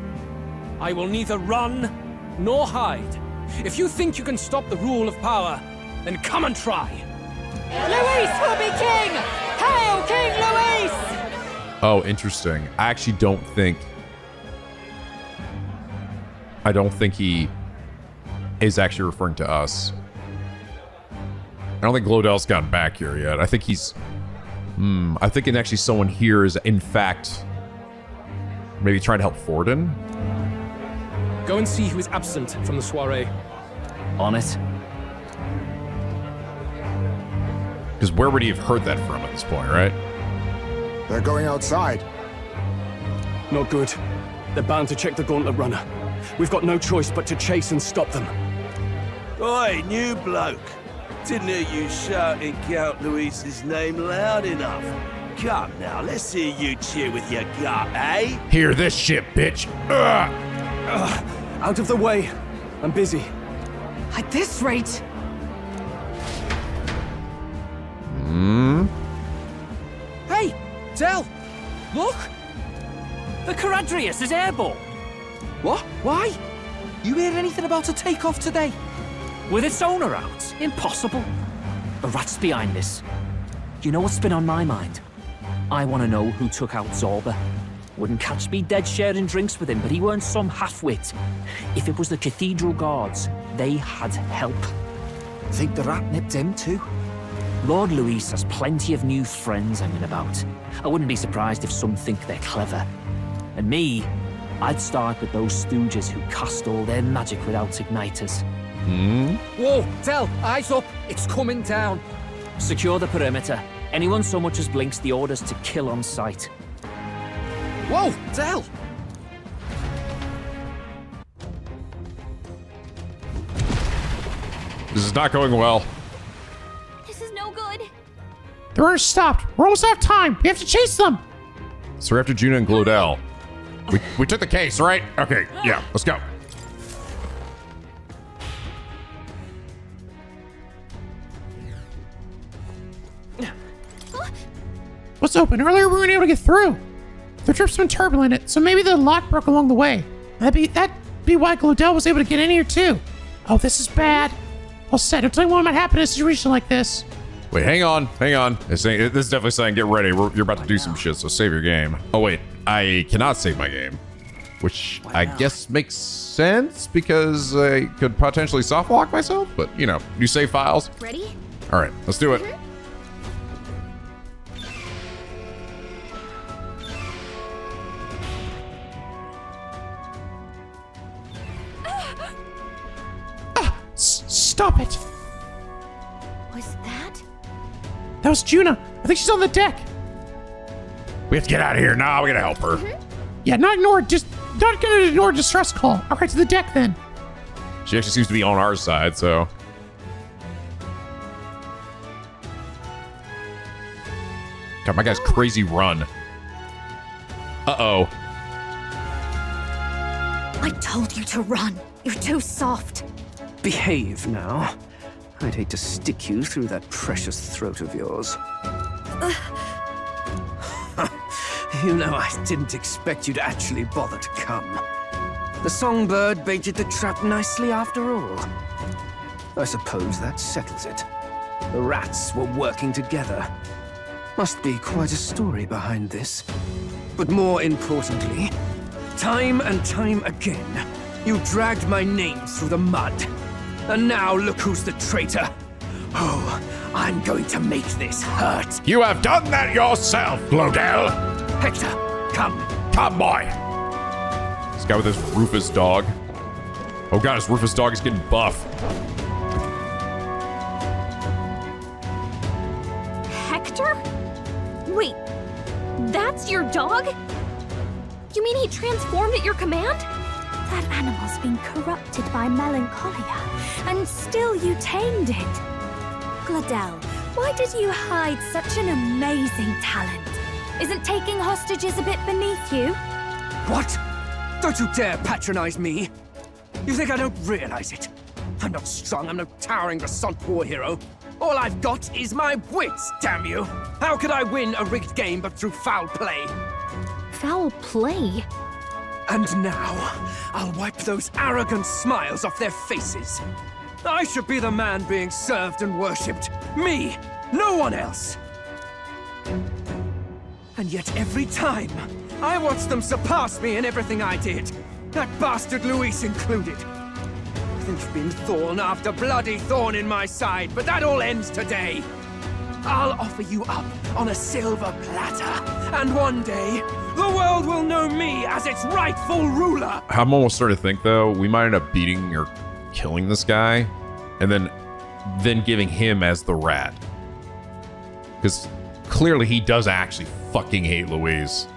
I will neither run nor hide. If you think you can stop the rule of power, then come and try. Luis will be king! Hail King Luis! Oh, interesting. I actually don't think he is actually referring to us. I don't think Glodell's gotten back here yet. I think he's... I think actually someone here is, in fact, maybe trying to help Forden. Go and see who is absent from the soiree. On it. Because where would he have heard that from at this point, right? They're going outside. Not good. They're bound to check the gauntlet runner. We've got no choice but to chase and stop them. Oi, new bloke. Didn't hear you shouting Count Luis's name loud enough. Come now, let's hear you cheer with your gut, eh? Hear this shit, bitch. Out of the way. I'm busy. At this rate... Hey, Del! Look! The Caradrius is airborne! What? Why? You hear anything about a takeoff today? With its owner out? Impossible. A rat's behind this. You know what's been on my mind? I want to know who took out Zorba. Wouldn't catch me dead sharing drinks with him, but he weren't some half-wit. If it was the Cathedral Guards, they had help. Think the rat nipped him too? Lord Luis has plenty of new friends hanging about. I wouldn't be surprised if some think they're clever. And me, I'd start with those stooges who cast all their magic without igniters. Whoa, Del, eyes up. It's coming down. Secure the perimeter. Anyone so much as blinks, the orders to kill on sight. Whoa, Del! This is not going well. This is no good. The runner's stopped. We're almost out of time. We have to chase them. So we're after Juna and Glodell. We took the case, right? Okay, yeah, let's go. What's open? Earlier we weren't able to get through. The trip's been turbulent, so maybe the lock broke along the way. That'd be why Glodell was able to get in here too. Oh, this is bad. Well said. Don't tell me what might happen in a situation like this. Wait, hang on. This is definitely saying get ready. You're about to do some shit, so save your game. Oh wait, I cannot save my game, which I guess makes sense because I could potentially soft lock myself. But you know, you save files. Ready? All right, let's do it. Stop it! Was that? That was Juna. I think she's on the deck. We have to get out of here. Nah, we gotta help her. Yeah, not gonna ignore a distress call. All right, to the deck then. She actually seems to be on our side, so. God, my guy's crazy run. Uh-oh. I told you to run. You're too soft. Behave now. I'd hate to stick you through that precious throat of yours. You know, I didn't expect you to actually bother to come. The songbird baited the trap nicely after all. I suppose that settles it. The rats were working together. Must be quite a story behind this. But more importantly, time and time again, you dragged my name through the mud. And now look who's the traitor. Oh, I'm going to make this hurt. You have done that yourself, Glodell. Hector, come. Come, boy. This guy with his Rufus dog. Oh god, his Rufus dog is getting buff. Hector? Wait, that's your dog? You mean he transformed at your command? That animal's been corrupted by melancholia, and still you tamed it. Glodell, why did you hide such an amazing talent? Isn't taking hostages a bit beneath you? What? Don't you dare patronize me! You think I don't realize it? I'm not strong, I'm no towering Rassant war hero. All I've got is my wits, damn you! How could I win a rigged game but through foul play? Foul play? And now, I'll wipe those arrogant smiles off their faces. I should be the man being served and worshipped. Me, no one else. And yet every time, I watch them surpass me in everything I did. That bastard Luis included. There's been thorn after bloody thorn in my side, but that all ends today. I'll offer you up on a silver platter, and one day, the world will know me as its rightful ruler. I'm almost starting to think, though, we might end up beating or killing this guy, and then giving him as the rat. Because clearly he does actually fucking hate Luis.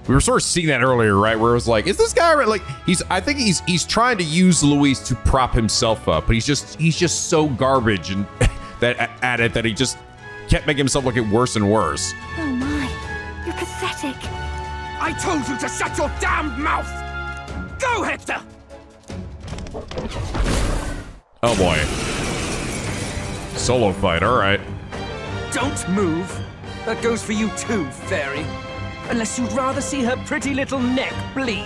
We were sort of seeing that earlier, right? Where it was like, is this guy like I think he's trying to use Luis to prop himself up, but he's just so garbage and at it that he just kept making himself look worse and worse. Oh my, you're pathetic. I told you to shut your damned mouth! Go, Hector! Oh boy. Solo fight, alright. Don't move. That goes for you too, fairy. Unless you'd rather see her pretty little neck bleed.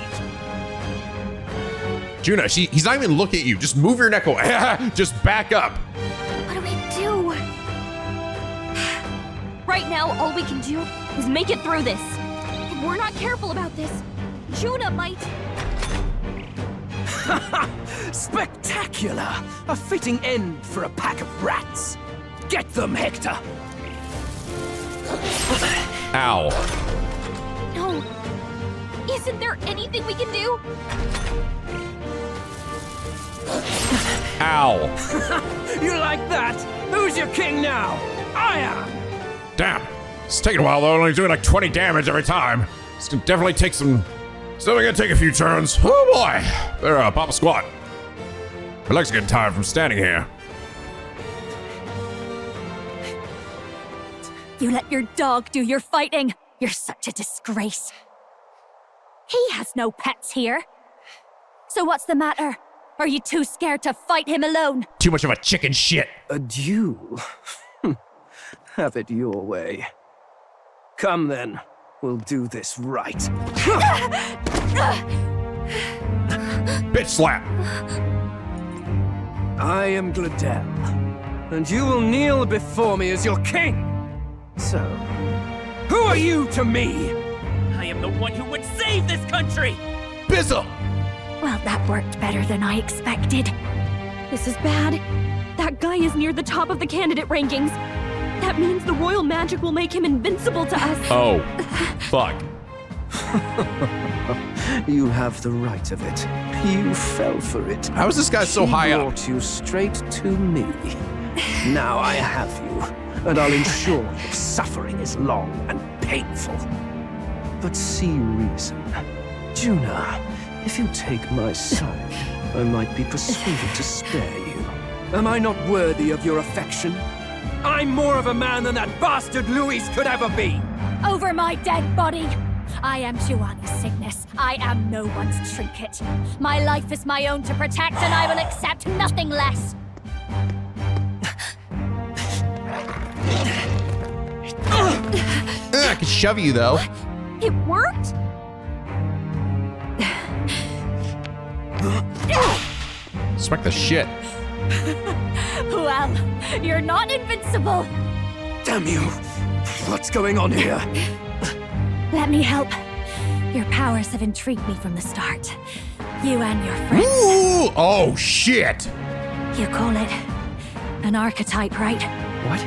Juna, he's not even looking at you. Just move your neck away. Just back up. What do we do? Right now, all we can do is make it through this. If we're not careful about this, Juna might... Spectacular! A fitting end for a pack of rats. Get them, Hector! Ow. No. Isn't there anything we can do? Ow. You like that? Who's your king now? I am! Damn. It's taking a while though, only doing like 20 damage every time. It's gonna definitely take some... It's definitely gonna take a few turns. Oh boy. Better pop a squat. My legs are getting tired from standing here. You let your dog do your fighting. You're such a disgrace. He has no pets here. So what's the matter? Are you too scared to fight him alone? Too much of a chicken shit. A duel? Have it your way. Come then, we'll do this right. Bitch slap. I am Gladel, and you will kneel before me as your king. So, who are you to me? I am the one who would save this country! Bizzle! Well, that worked better than I expected. This is bad. That guy is near the top of the candidate rankings. That means the royal magic will make him invincible to us. Oh, fuck. You have the right of it. You fell for it. How is this guy so high up? She brought you straight to me. Now I have you, and I'll ensure your suffering is long and painful. But see reason. Juna, if you take my side, I might be persuaded to spare you. Am I not worthy of your affection? I'm more of a man than that bastard Luis could ever be! Over my dead body! I am Giovanni's Cygnus. I am no one's trinket. My life is my own to protect, and I will accept nothing less. I can shove you though. It worked? Smack the shit. Well, you're not invincible. Damn you! What's going on here? Let me help. Your powers have intrigued me from the start. You and your friends. Ooh, oh shit! You call it an archetype, right? What?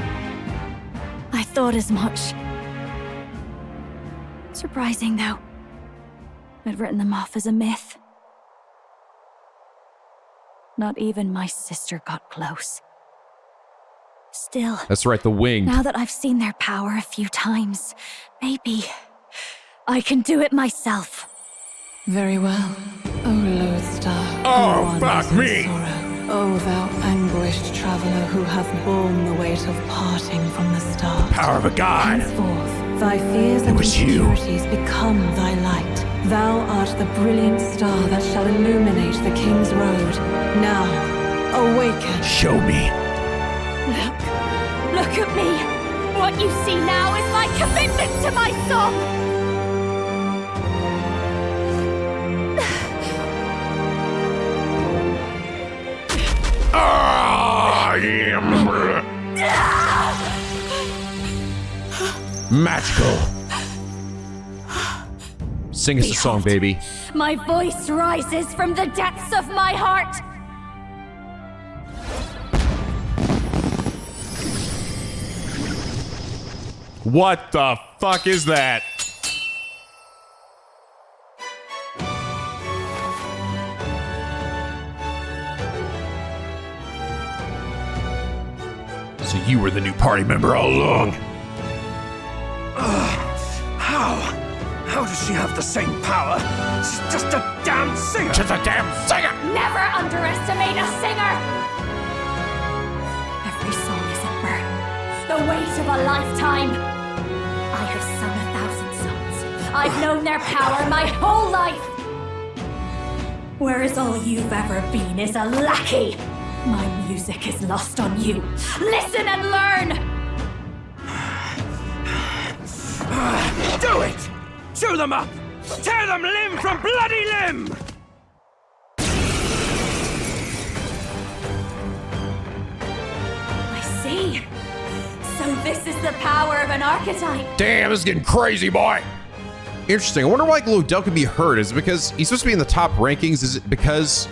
I thought as much. Surprising, though. I'd written them off as a myth. Not even my sister got close. Still. That's right, the wing. Now that I've seen their power a few times, maybe I can do it myself. Very well, O Lodestar. Oh, fuck me! O thou anguished traveler who hath borne the weight of parting from the stars. Power of a god! Henceforth, thy fears and insecurities become thy light. Thou art the brilliant star that shall illuminate the King's Road. Now, awaken. Show me. Look at me! What you see now is my commitment to my song! I am magical. Sing us a song, baby. My voice rises from the depths of my heart! What the fuck is that? So you were the new party member all along. How does she have the same power? She's just a damn singer! Just a damn singer! Never underestimate a singer! Every song is a burden, the weight of a lifetime. I have sung 1,000 songs. I've known their power my whole life. Whereas all you've ever been is a lackey. My music is lost on you. Listen and learn! Do it! Chew them up! Tear them limb from bloody limb! I see. So this is the power of an archetype. Damn, this is getting crazy, boy. Interesting. I wonder why Lodel can be hurt. Is it because he's supposed to be in the top rankings? Is it because...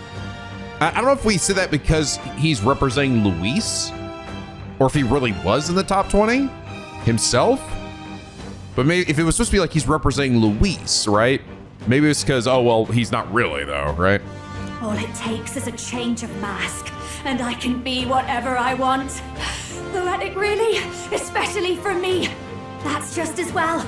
I don't know if we said that because he's representing Luis, or if he really was in the top 20 himself. But maybe if it was supposed to be like he's representing Luis, right? Maybe it's because, oh, well, he's not really though, right? All it takes is a change of mask, and I can be whatever I want. Poetic, really? Especially for me. That's just as well.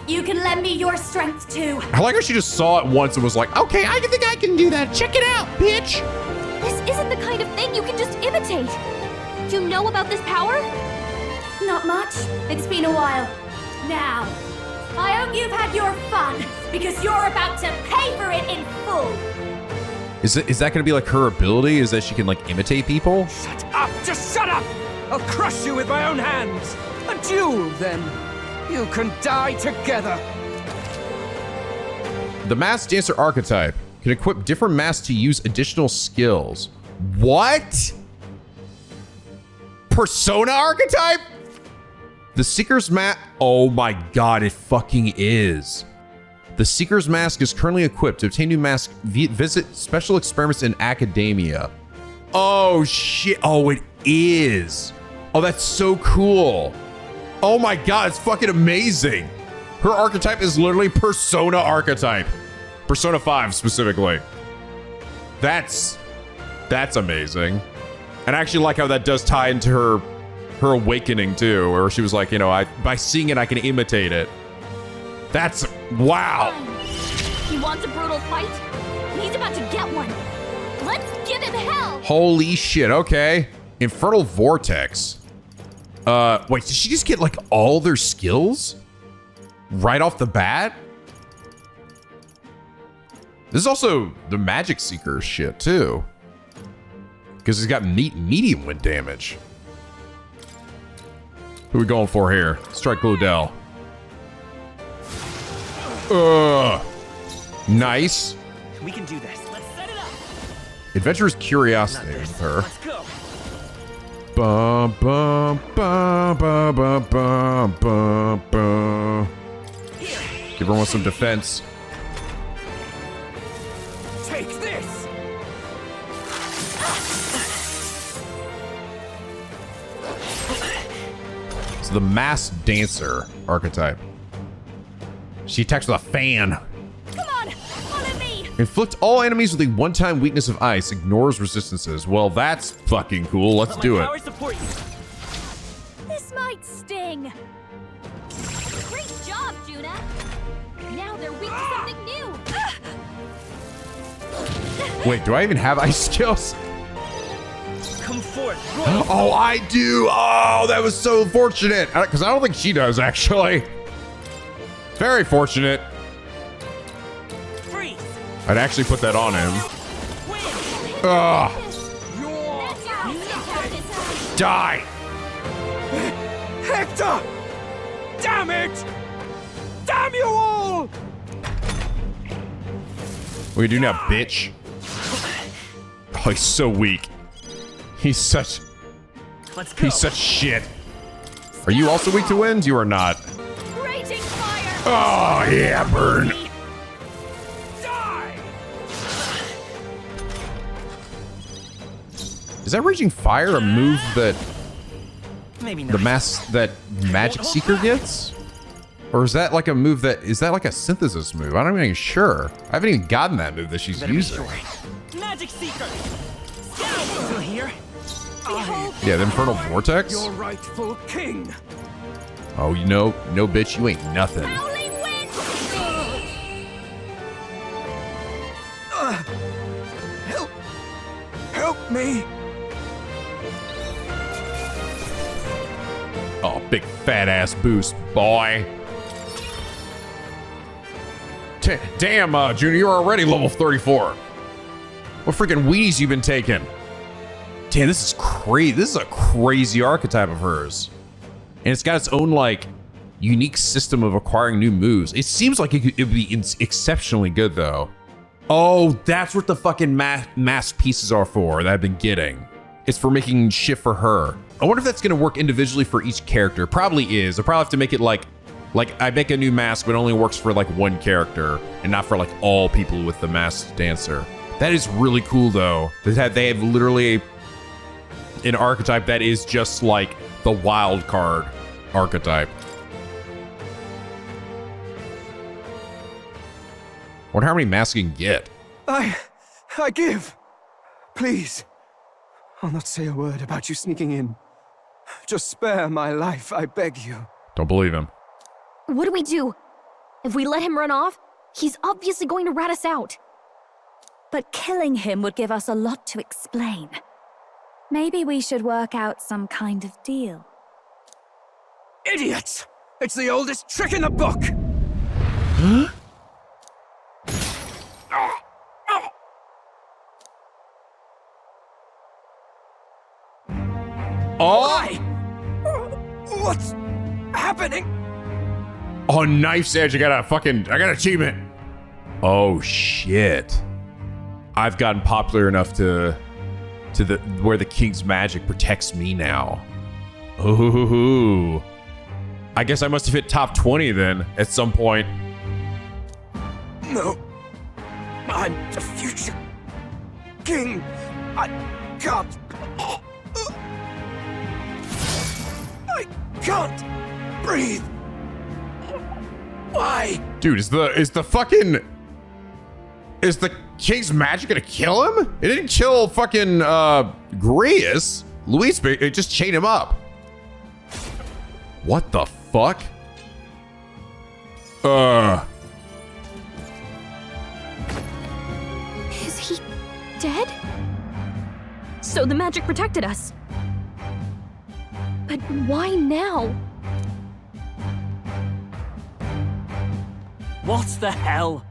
You can lend me your strength too. I like how she just saw it once and was like, okay, I think I can do that. Check it out, bitch. This isn't the kind of thing you can just imitate. You know about this power? Not much. It's been a while. Now, I hope you've had your fun, because you're about to pay for it in full. Is that going to be like her ability? Is that she can like imitate people? Shut up! Just shut up! I'll crush you with my own hands. A duel, then. You can die together. The masked dancer archetype can equip different masks to use additional skills. What? Persona archetype? The Seeker's Mask. Oh my god, it fucking is. The Seeker's Mask is currently equipped. To obtain new mask, visit special experiments in academia. Oh shit. Oh, it is. Oh, that's so cool. Oh my god, it's fucking amazing. Her archetype is literally Persona archetype. Persona 5 specifically. That's amazing. And I actually like how that does tie into her awakening too, where she was like, you know, by seeing it, I can imitate it. That's, wow. He wants a brutal fight? He's about to get one. Let's give him hell. Holy shit, okay. Infernal Vortex. Wait, did she just get like all their skills? Right off the bat? This is also the Magic Seeker shit too. Because he's got medium wind damage. Who are we going for here? Strike Glodell. Nice. We can do this. Let's set it up. Adventurer's Curiosity with her. Let's go. Bum, bum, bum, bum, bum, bum, bum, bum. Give everyone some defense. Take this. So the masked dancer archetype. She attacks with a fan. Come on, follow me. Inflict all enemies with a one-time weakness of ice. Ignores resistances. Well, that's fucking cool. Let's do it. This might sting. Great job, Juna. Now they're weak to something new. Wait, do I even have ice skills? Come forth. Oh, I do. Oh, that was so fortunate. Because I don't think she does, actually. Very fortunate. Freeze. I'd actually put that on him. Ugh. Die. Hector! Damn it! Damn you all! What do you do now, bitch? Oh, he's so weak. He's such shit. Are you also weak to winds? You are not. Raging fire. Oh, yeah, burn. Die! Is that Raging Fire a move that Maybe the Magic Seeker gets? Or is that like a move is that like a synthesis move? I'm not even sure. I haven't even gotten that move that she's using. Magic Seeker! Still here? Yeah, the Infernal Vortex? Your rightful king! Oh, you know, no bitch, you ain't nothing. Help me! Oh, big fat ass boost, boy. Damn, Junior, you're already level 34. What freaking weedies you been taking? Damn, this is crazy. This is a crazy archetype of hers. And it's got its own, like, unique system of acquiring new moves. It seems like it would be exceptionally good, though. Oh, that's what the fucking mask pieces are for that I've been getting. It's for making shit for her. I wonder if that's going to work individually for each character. Probably is. I'll probably have to make it like I make a new mask, but it only works for like one character and not for like all people with the masked dancer. That is really cool, though. They have literally an archetype that is just like the wild card archetype. Wonder how many masks you can get. I give. Please. I'll not say a word about you sneaking in. Just spare my life, I beg you. Don't believe him. What do we do? If we let him run off, he's obviously going to rat us out. But killing him would give us a lot to explain. Maybe we should work out some kind of deal. Idiots! It's the oldest trick in the book! Huh? Oh! Why? What's happening? On Knife's Edge, I got achievement. Oh shit. I've gotten popular enough to where the king's magic protects me now. Ooh. I guess I must have hit top 20 then at some point. No. I'm the future king. I can't. I can't breathe. Why? Dude, is the king's magic gonna kill him? It didn't kill fucking Grius. Luis, it just chained him up. What the fuck? Is he dead? So the magic protected us. But why now? What the hell?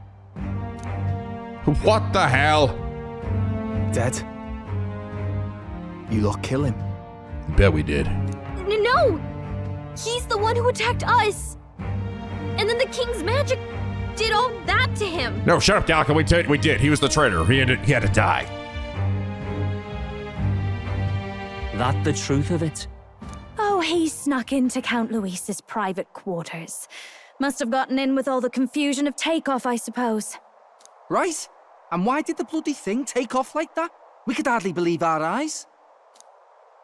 What the hell? Dead? You lot kill him? Bet we did. No! He's the one who attacked us! And then the king's magic did all that to him! No, shut up, Gallica. We did. He was the traitor. He had to die. That the truth of it? Oh, he snuck into Count Luis's private quarters. Must have gotten in with all the confusion of takeoff, I suppose. Right? And why did the bloody thing take off like that? We could hardly believe our eyes.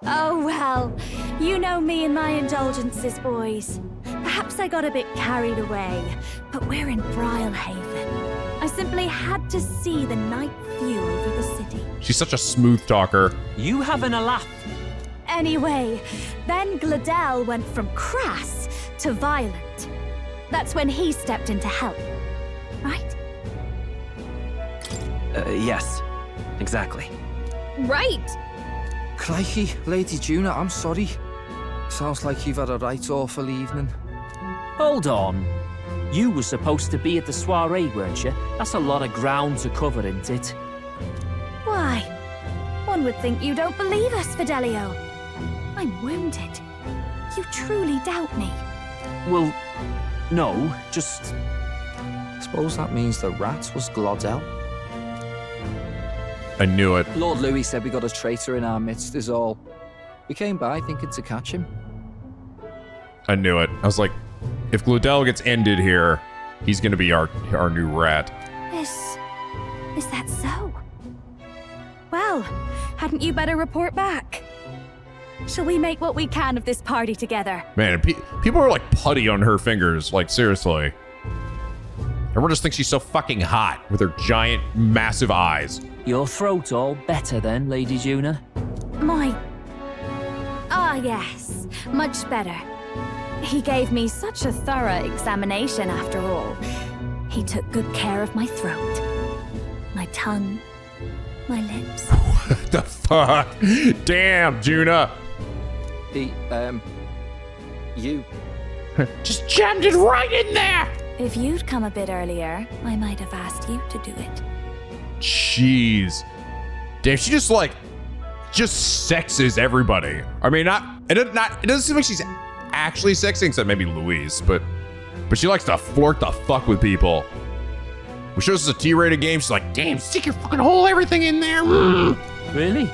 Oh, well, you know me and my indulgences, boys. Perhaps I got a bit carried away, but we're in Brilehaven. I simply had to see the night view over the city. She's such a smooth talker. You having a laugh? Anyway, then Gladel went from crass to violent. That's when he stepped in to help, right? Yes, exactly. Right! Crikey, Lady Juna, I'm sorry. Sounds like you've had a right awful evening. Hold on. You were supposed to be at the soiree, weren't you? That's a lot of ground to cover, isn't it? Why? One would think you don't believe us, Fidelio. I'm wounded. You truly doubt me. Well, no, just... Suppose that means the rat was Glodell. I knew it. Lord Louis said we got a traitor in our midst is all. We came by thinking to catch him. I knew it. I was like, if Glodell gets ended here, he's gonna be our new rat. Is that so? Well, hadn't you better report back? Shall we make what we can of this party together? Man, people are like putty on her fingers. Like, seriously. Everyone just thinks she's so fucking hot with her giant, massive eyes. Your throat all better then, Lady Juna? Yes, much better. He gave me such a thorough examination after all. He took good care of my throat, my tongue, my lips. What the fuck? Damn, Juna. You. Just jammed it right in there! If you'd come a bit earlier, I might have asked you to do it. Jeez. Damn, she just sexes everybody. I mean, it doesn't seem like she's actually sexing, except maybe Louise, but she likes to flirt the fuck with people. When she shows us a T-rated game, she's like, damn, stick your fucking whole everything in there. Really?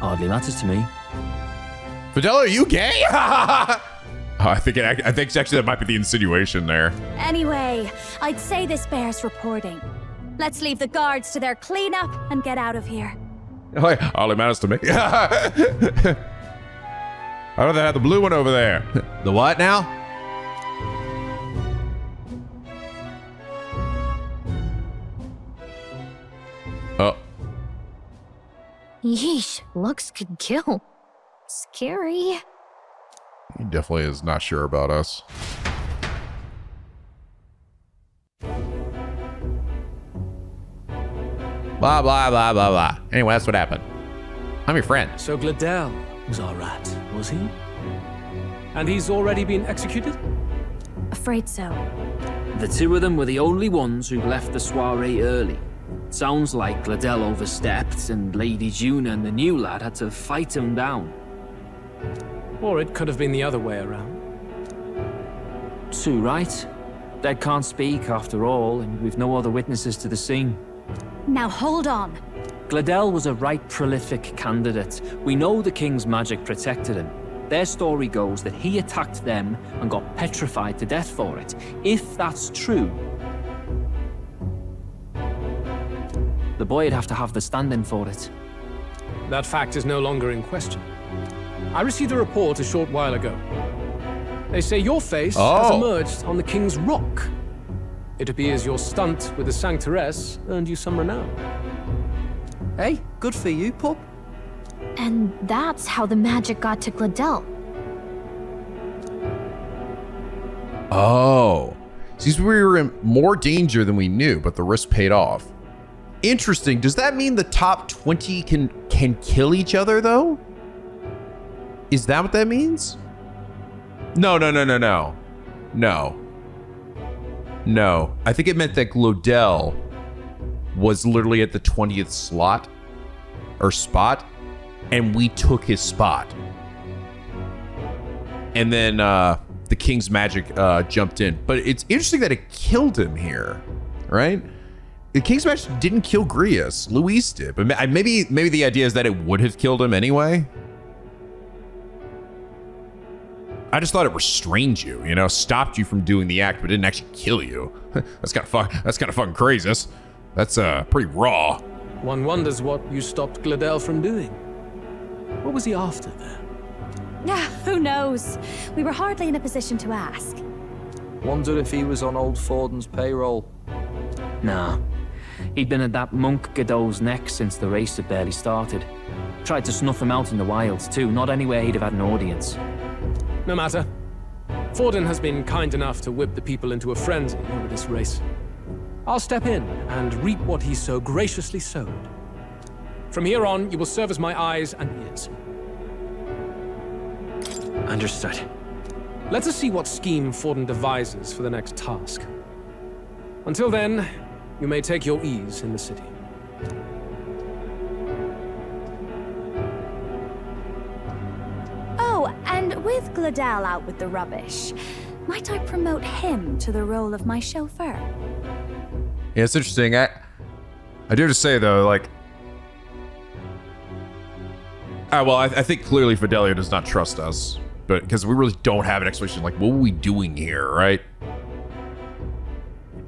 Hardly matters to me. Fidelio, are you gay? I think actually that might be the insinuation there. Anyway, I'd say this bears reporting. Let's leave the guards to their cleanup and get out of here. All it matters to me. I'd rather have the blue one over there. The what now? Oh. Yeesh, looks could kill. Scary. He definitely is not sure about us. Blah, blah, blah, blah, blah. Anyway, that's what happened. I'm your friend. So Gladel was our rat, was he? And he's already been executed? Afraid so. The two of them were the only ones who left the soiree early. Sounds like Gladel overstepped and Lady Juna and the new lad had to fight him down. Or it could have been the other way around. Too right. Dead can't speak after all, and we've no other witnesses to the scene. Now hold on. Gladel was a right prolific candidate. We know the king's magic protected him. Their story goes that he attacked them and got petrified to death for it. If that's true, the boy'd have to have the stand-in for it. That fact is no longer in question. I received a report a short while ago. They say your face has emerged on the King's Rock. It appears your stunt with the Sanctoress earned you some renown. Hey, good for you, pup. And that's how the magic got to Gladel. Oh. Seems we were in more danger than we knew, but the risk paid off. Interesting. Does that mean the top 20 can kill each other, though? Is that what that means? No. No. I think it meant that Gladel was literally at the 20th slot or spot, and we took his spot. And then the King's magic jumped in. But it's interesting that it killed him here, right? The King's magic didn't kill Grius. Luis did. But maybe the idea is that it would have killed him anyway. I just thought it restrained you, stopped you from doing the act, but didn't actually kill you. That's kind of fucking crazy. That's pretty raw. One wonders what you stopped Gladel from doing. What was he after there? Who knows? We were hardly in a position to ask. Wonder if he was on old Forden's payroll. Nah. He'd been at that monk Godot's neck since the race had barely started. Tried to snuff him out in the wilds too, not anywhere he'd have had an audience. No matter. Forden has been kind enough to whip the people into a frenzy over this race. I'll step in and reap what he so graciously sowed. From here on, you will serve as my eyes and ears. Understood. Let us see what scheme Forden devises for the next task. Until then, you may take your ease in the city. Oh, and with Gladel out with the rubbish, might I promote him to the role of my chauffeur? Yeah, it's interesting. I do have to say though, I think clearly Fidelio does not trust us, but because we really don't have an explanation, what were we doing here, right?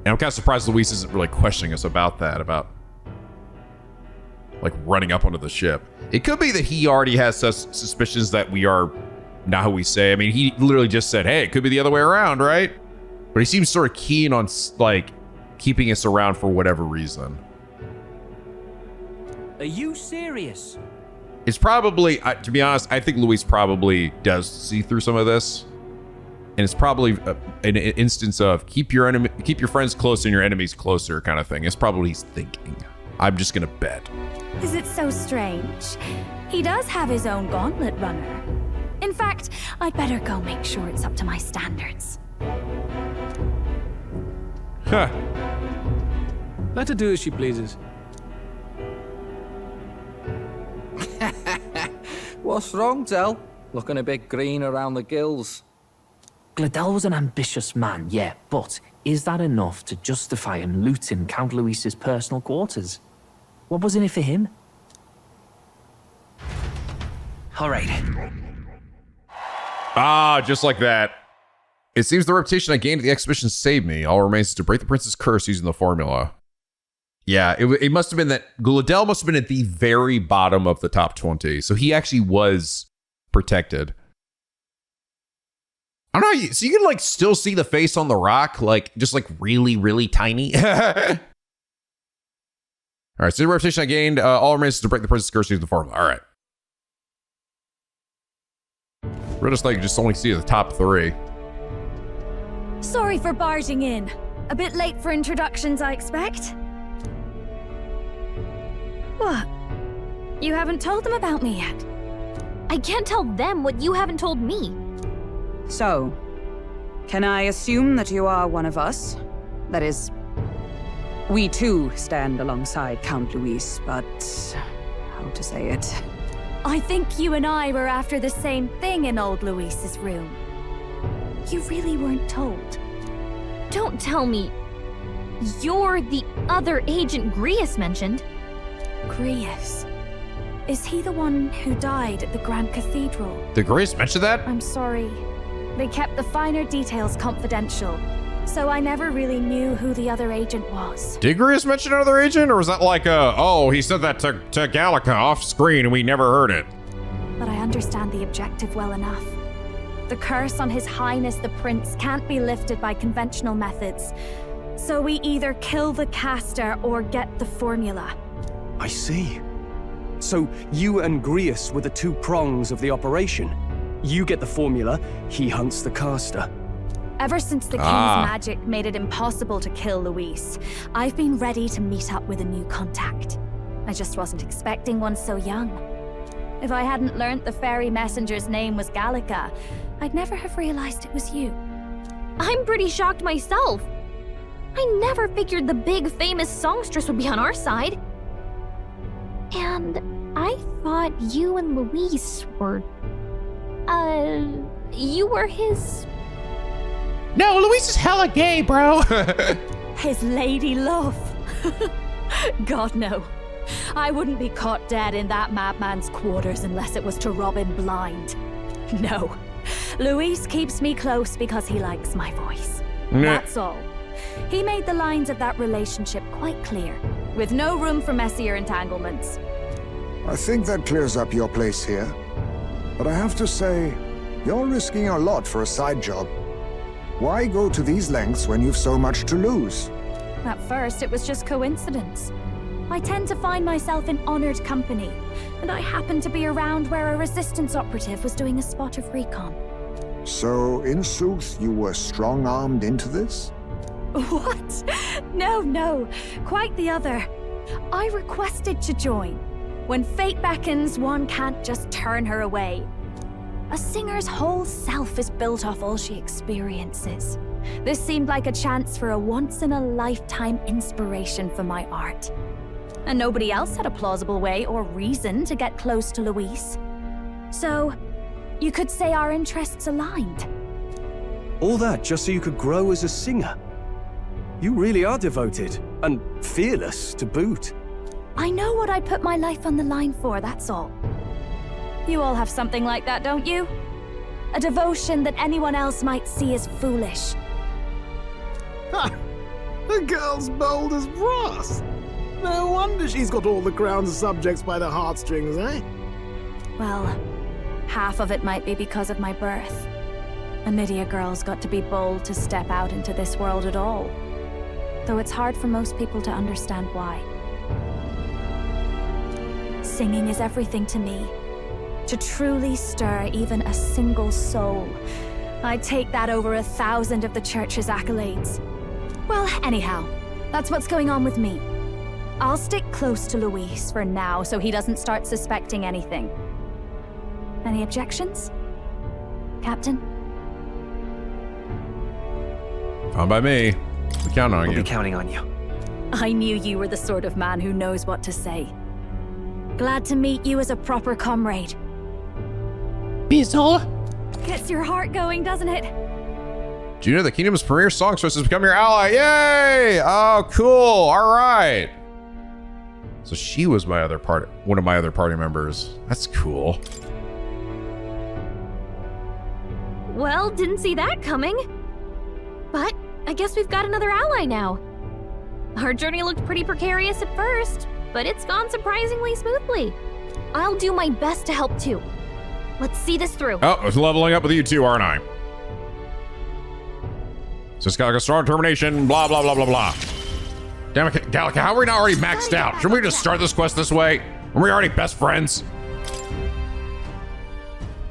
And I'm kind of surprised Luis isn't really questioning us about that, about running up onto the ship. It could be that he already has suspicions that we are not who we say. I mean, he literally just said, hey, it could be the other way around, right? But he seems sort of keen on keeping us around for whatever reason. Are you serious? It's probably, to be honest, I think Luis probably does see through some of this. And it's probably an instance of keep your friends close and your enemies closer kind of thing. It's probably what he's thinking. I'm just gonna bet. Is it so strange? He does have his own gauntlet runner. In fact, I'd better go make sure it's up to my standards. Huh. Let her do as she pleases. What's wrong, Del? Looking a bit green around the gills. Gladel was an ambitious man, yeah, but is that enough to justify him looting Count Luis's personal quarters? What was in it for him? All right. Ah, just like that. It seems the reputation I gained at the exhibition saved me. All remains is to break the prince's curse using the formula. Yeah, it must have been that Gladel must have been at the very bottom of the top 20. So he actually was protected. I don't know. So you can still see the face on the rock, just really, really tiny. All right, so the reputation I gained, all remains is to break the princess curse using the formula. All right. We're just like, just only see the top 3. Sorry for barging in. A bit late for introductions, I expect. What? You haven't told them about me yet? I can't tell them what you haven't told me. So, can I assume that you are one of us? That is, we too stand alongside Count Luis, but how to say it? I think you and I were after the same thing in old Luis's room. You really weren't told. Don't tell me you're the other agent Grius mentioned. Grius? Is he the one who died at the Grand Cathedral? Did Grius mention that? I'm sorry. They kept the finer details confidential, so I never really knew who the other agent was. Did Grius mention another agent, or was that like oh, he said that to Gallica off screen and we never heard it? But I understand the objective well enough. The curse on His Highness the Prince can't be lifted by conventional methods, so we either kill the caster or get the formula. I see. So you and Grius were the 2 prongs of the operation. You get the formula, he hunts the caster. Ever since the King's magic made it impossible to kill Luis, I've been ready to meet up with a new contact. I just wasn't expecting one so young. If I hadn't learnt the fairy messenger's name was Gallica, I'd never have realized it was you. I'm pretty shocked myself. I never figured the big famous songstress would be on our side. And I thought you and Luis were... you were his... No, Luis is hella gay, bro. His lady love. God, no. I wouldn't be caught dead in that madman's quarters unless it was to rob him blind. No. Luis keeps me close because he likes my voice. That's all. He made the lines of that relationship quite clear, with no room for messier entanglements. I think that clears up your place here. But I have to say, you're risking a lot for a side job. Why go to these lengths when you've so much to lose? At first, it was just coincidence. I tend to find myself in honored company, and I happened to be around where a resistance operative was doing a spot of recon. So, in sooth, you were strong-armed into this? What? No. Quite the other. I requested to join. When fate beckons, one can't just turn her away. A singer's whole self is built off all she experiences. This seemed like a chance for a once-in-a-lifetime inspiration for my art. And nobody else had a plausible way or reason to get close to Luis. So, you could say our interests aligned. All that just so you could grow as a singer. You really are devoted, and fearless to boot. I know what I put my life on the line for, that's all. You all have something like that, don't you? A devotion that anyone else might see as foolish. Ha! The girl's bold as brass. No wonder she's got all the crown's subjects by the heartstrings, eh? Well, half of it might be because of my birth. A Nydia girl's got to be bold to step out into this world at all. Though it's hard for most people to understand why. Singing is everything to me. To truly stir even a single soul, I'd take that over 1,000 of the church's accolades. Well, anyhow, that's what's going on with me. I'll stick close to Luis for now so he doesn't start suspecting anything. Any objections? Captain? Fine by me. We count on you. We'll be counting on you. I knew you were the sort of man who knows what to say. Glad to meet you as a proper comrade. Bizzle? Gets your heart going, doesn't it? Do you know the Kingdom's premier songstress has become your ally? Yay! Oh, cool. All right. So she was one of my other party members. That's cool. Well, didn't see that coming. But I guess we've got another ally now. Our journey looked pretty precarious at first, but it's gone surprisingly smoothly. I'll do my best to help too. Let's see this through. Oh, I was leveling up with you too, aren't I? So it's got like a strong determination, blah, blah, blah, blah, blah. Damn it, Gallica, how are we not already maxed out? Shouldn't we just start this quest this way? Are we already best friends?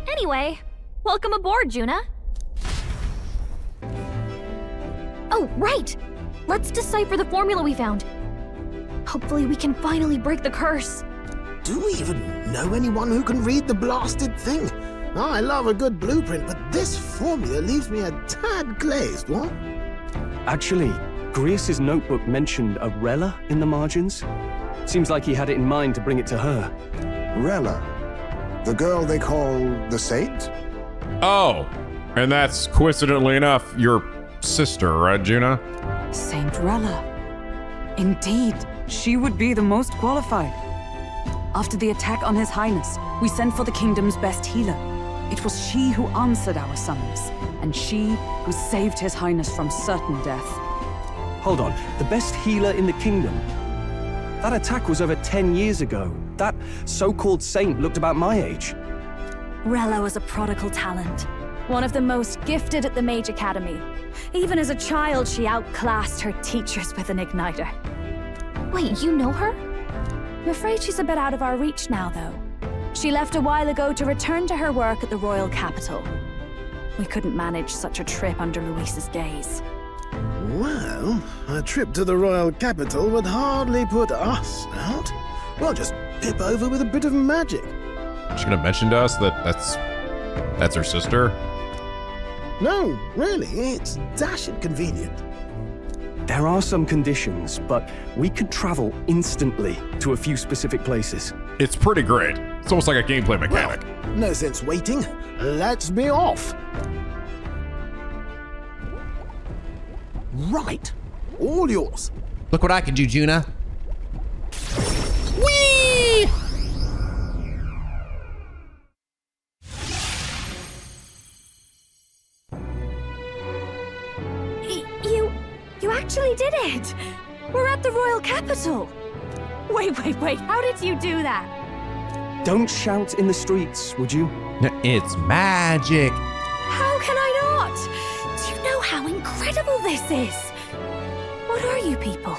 Anyway, welcome aboard, Juna. Oh, right! Let's decipher the formula we found. Hopefully we can finally break the curse. Do we even know anyone who can read the blasted thing? I love a good blueprint, but this formula leaves me a tad glazed, what? Actually, Grius's notebook mentioned a Rella in the margins. Seems like he had it in mind to bring it to her. Rella? The girl they call the Saint? Oh, and that's coincidentally enough your sister, right, Juna? Saint Rella. Indeed, she would be the most qualified. After the attack on His Highness, we sent for the kingdom's best healer. It was she who answered our summons, and she who saved His Highness from certain death. Hold on, the best healer in the kingdom? That attack was over 10 years ago. That so-called saint looked about my age. Rella was a prodigal talent, one of the most gifted at the Mage Academy. Even as a child, she outclassed her teachers with an igniter. Wait, you know her? I'm afraid she's a bit out of our reach now, though. She left a while ago to return to her work at the royal capital. We couldn't manage such a trip under Luis's gaze. Well, a trip to the royal capital would hardly put us out. We'll just pip over with a bit of magic. She's gonna mention to us that that's her sister? No, really, it's dashing convenient. There are some conditions, but we could travel instantly to a few specific places. It's pretty great. It's almost like a gameplay mechanic. Well, no sense waiting. Let's be off. Right. All yours. Look what I can do, Juna. Whee! You actually did it! We're at the royal capital! Wait, how did you do that? Don't shout in the streets, would you? It's magic. How can I not? Do you know how incredible this is? What are you people?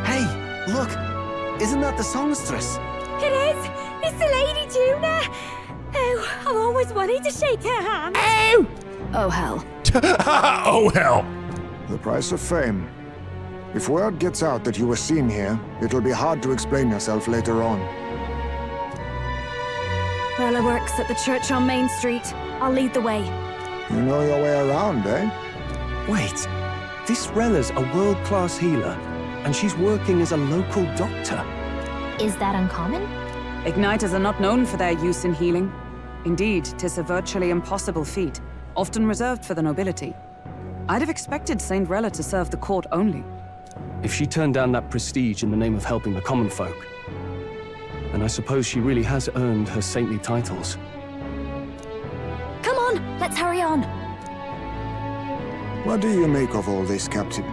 Hey, look! Isn't that the songstress? It is! It's the Lady Juna! Oh, I've always wanted to shake her hand. Oh! Oh, hell. Oh, hell. The price of fame. If word gets out that you were seen here, it'll be hard to explain yourself later on. Rella works at the church on Main Street. I'll lead the way. You know your way around, eh? Wait, this Rella's a world-class healer, and she's working as a local doctor. Is that uncommon? Igniters are not known for their use in healing. Indeed, 'tis a virtually impossible feat, often reserved for the nobility. I'd have expected Saint Rella to serve the court only. If she turned down that prestige in the name of helping the common folk, then I suppose she really has earned her saintly titles. Come on, let's hurry on. What do you make of all this, Captain?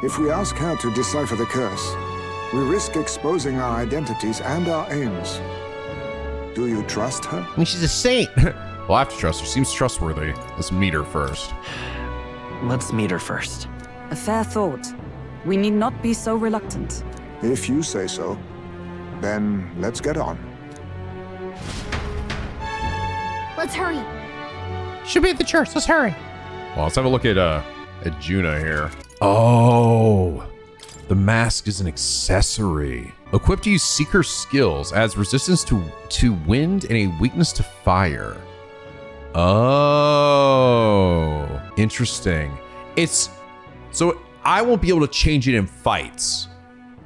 If we ask her to decipher the curse, we risk exposing our identities and our aims. Do you trust her? I mean, she's a saint. Well, I have to trust her. Seems trustworthy. Let's meet her first. Let's meet her first. A fair thought. We need not be so reluctant. If you say so, then let's get on. Let's hurry. Should be at the church. Let's hurry. Well, let's have a look at Juna here. Oh, the mask is an accessory. Equipped to use Seeker skills, adds resistance to wind and a weakness to fire. Oh, interesting. So I won't be able to change it in fights.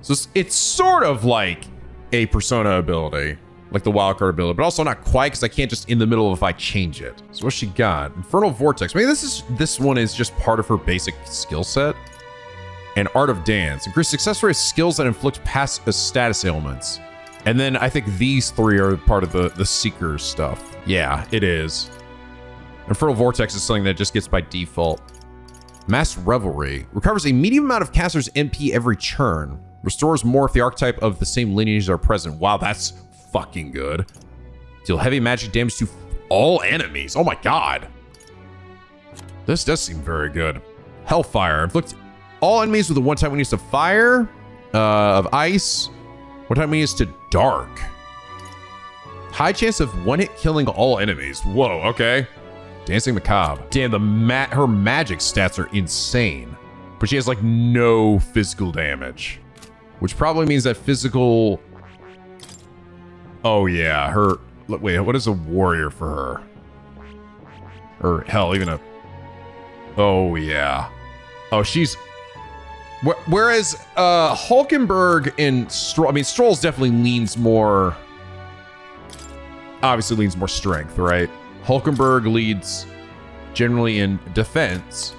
So it's sort of like a persona ability, like the wildcard ability, but also not quite because I can't just in the middle of a fight change it. So what's she got? Infernal Vortex. Maybe this one is just part of her basic skill set. And Art of Dance. Increase success rate skills that inflict past status ailments. And then I think these three are part of the Seeker stuff. Yeah, it is. Infernal Vortex is something that just gets by default. Mass Revelry. Recovers a medium amount of caster's MP every turn. Restores more if the archetype of the same lineages are present. Wow, that's fucking good. Deal heavy magic damage to all enemies. Oh my god. This does seem very good. Hellfire. Inflict All enemies with a one-time weakness to fire, of ice, one-time weakness to dark. High chance of one-hit killing all enemies. Whoa, okay. Dancing Macabre. Damn, her magic stats are insane. But she has like no physical damage. Which probably means that physical... Oh yeah, her... Wait, what is a warrior for her? Or hell, even a... Oh yeah. Oh, she's... Whereas Hulkenberg and Stroll... I mean, Stroll's definitely leans more... Obviously leans more strength, right? Hulkenberg leads generally in defense.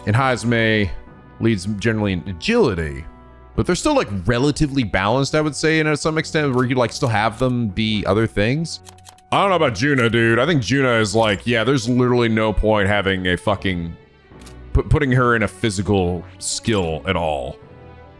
And Hazme leads generally in agility. But they're still like relatively balanced, I would say, and to some extent where you like still have them be other things. I don't know about Juna, dude. I think Juna is like, yeah, there's literally no point having a fucking... putting her in a physical skill at all.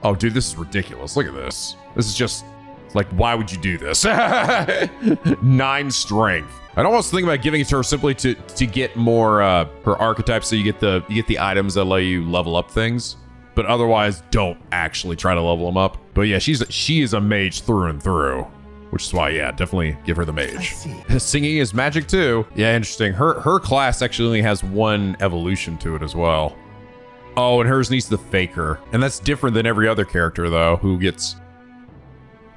Oh, dude, this is ridiculous. Look at this. This is just... Like, why would you do this? 9 strength. I'd almost think about giving it to her simply to get more her archetype, so you get the items that let you level up things. But otherwise, don't actually try to level them up. But yeah, she is a mage through and through, which is why, yeah, definitely give her the mage. Singing is magic too. Yeah, interesting. Her class actually only has 1 evolution to it as well. Oh, and hers needs the faker, and that's different than every other character though, who gets.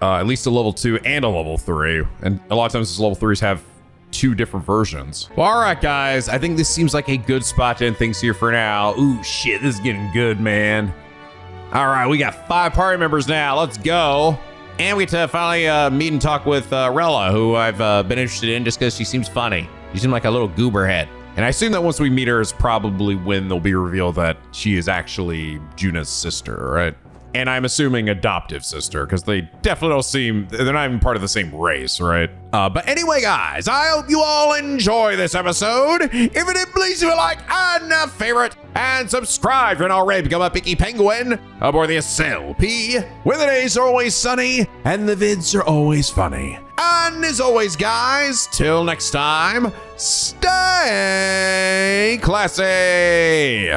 At least a level 2 and a level 3. And a lot of times these level 3s have 2 different versions. Well, all right, guys. I think this seems like a good spot to end things here for now. Ooh, shit. This is getting good, man. All right. We got 5 party members now. Let's go. And we get to finally meet and talk with Rella, who I've been interested in just because she seems funny. She seems like a little goober head. And I assume that once we meet her is probably when they'll be revealed that she is actually Juna's sister, right? And I'm assuming adoptive sister, because they definitely don't seem, they're not even part of the same race, right? But anyway, guys, I hope you all enjoy this episode. If it did, please do a like and a favorite, and subscribe if you're not already. Become a picky penguin aboard the SLP, where the days are always sunny and the vids are always funny. And as always, guys, till next time, stay classy.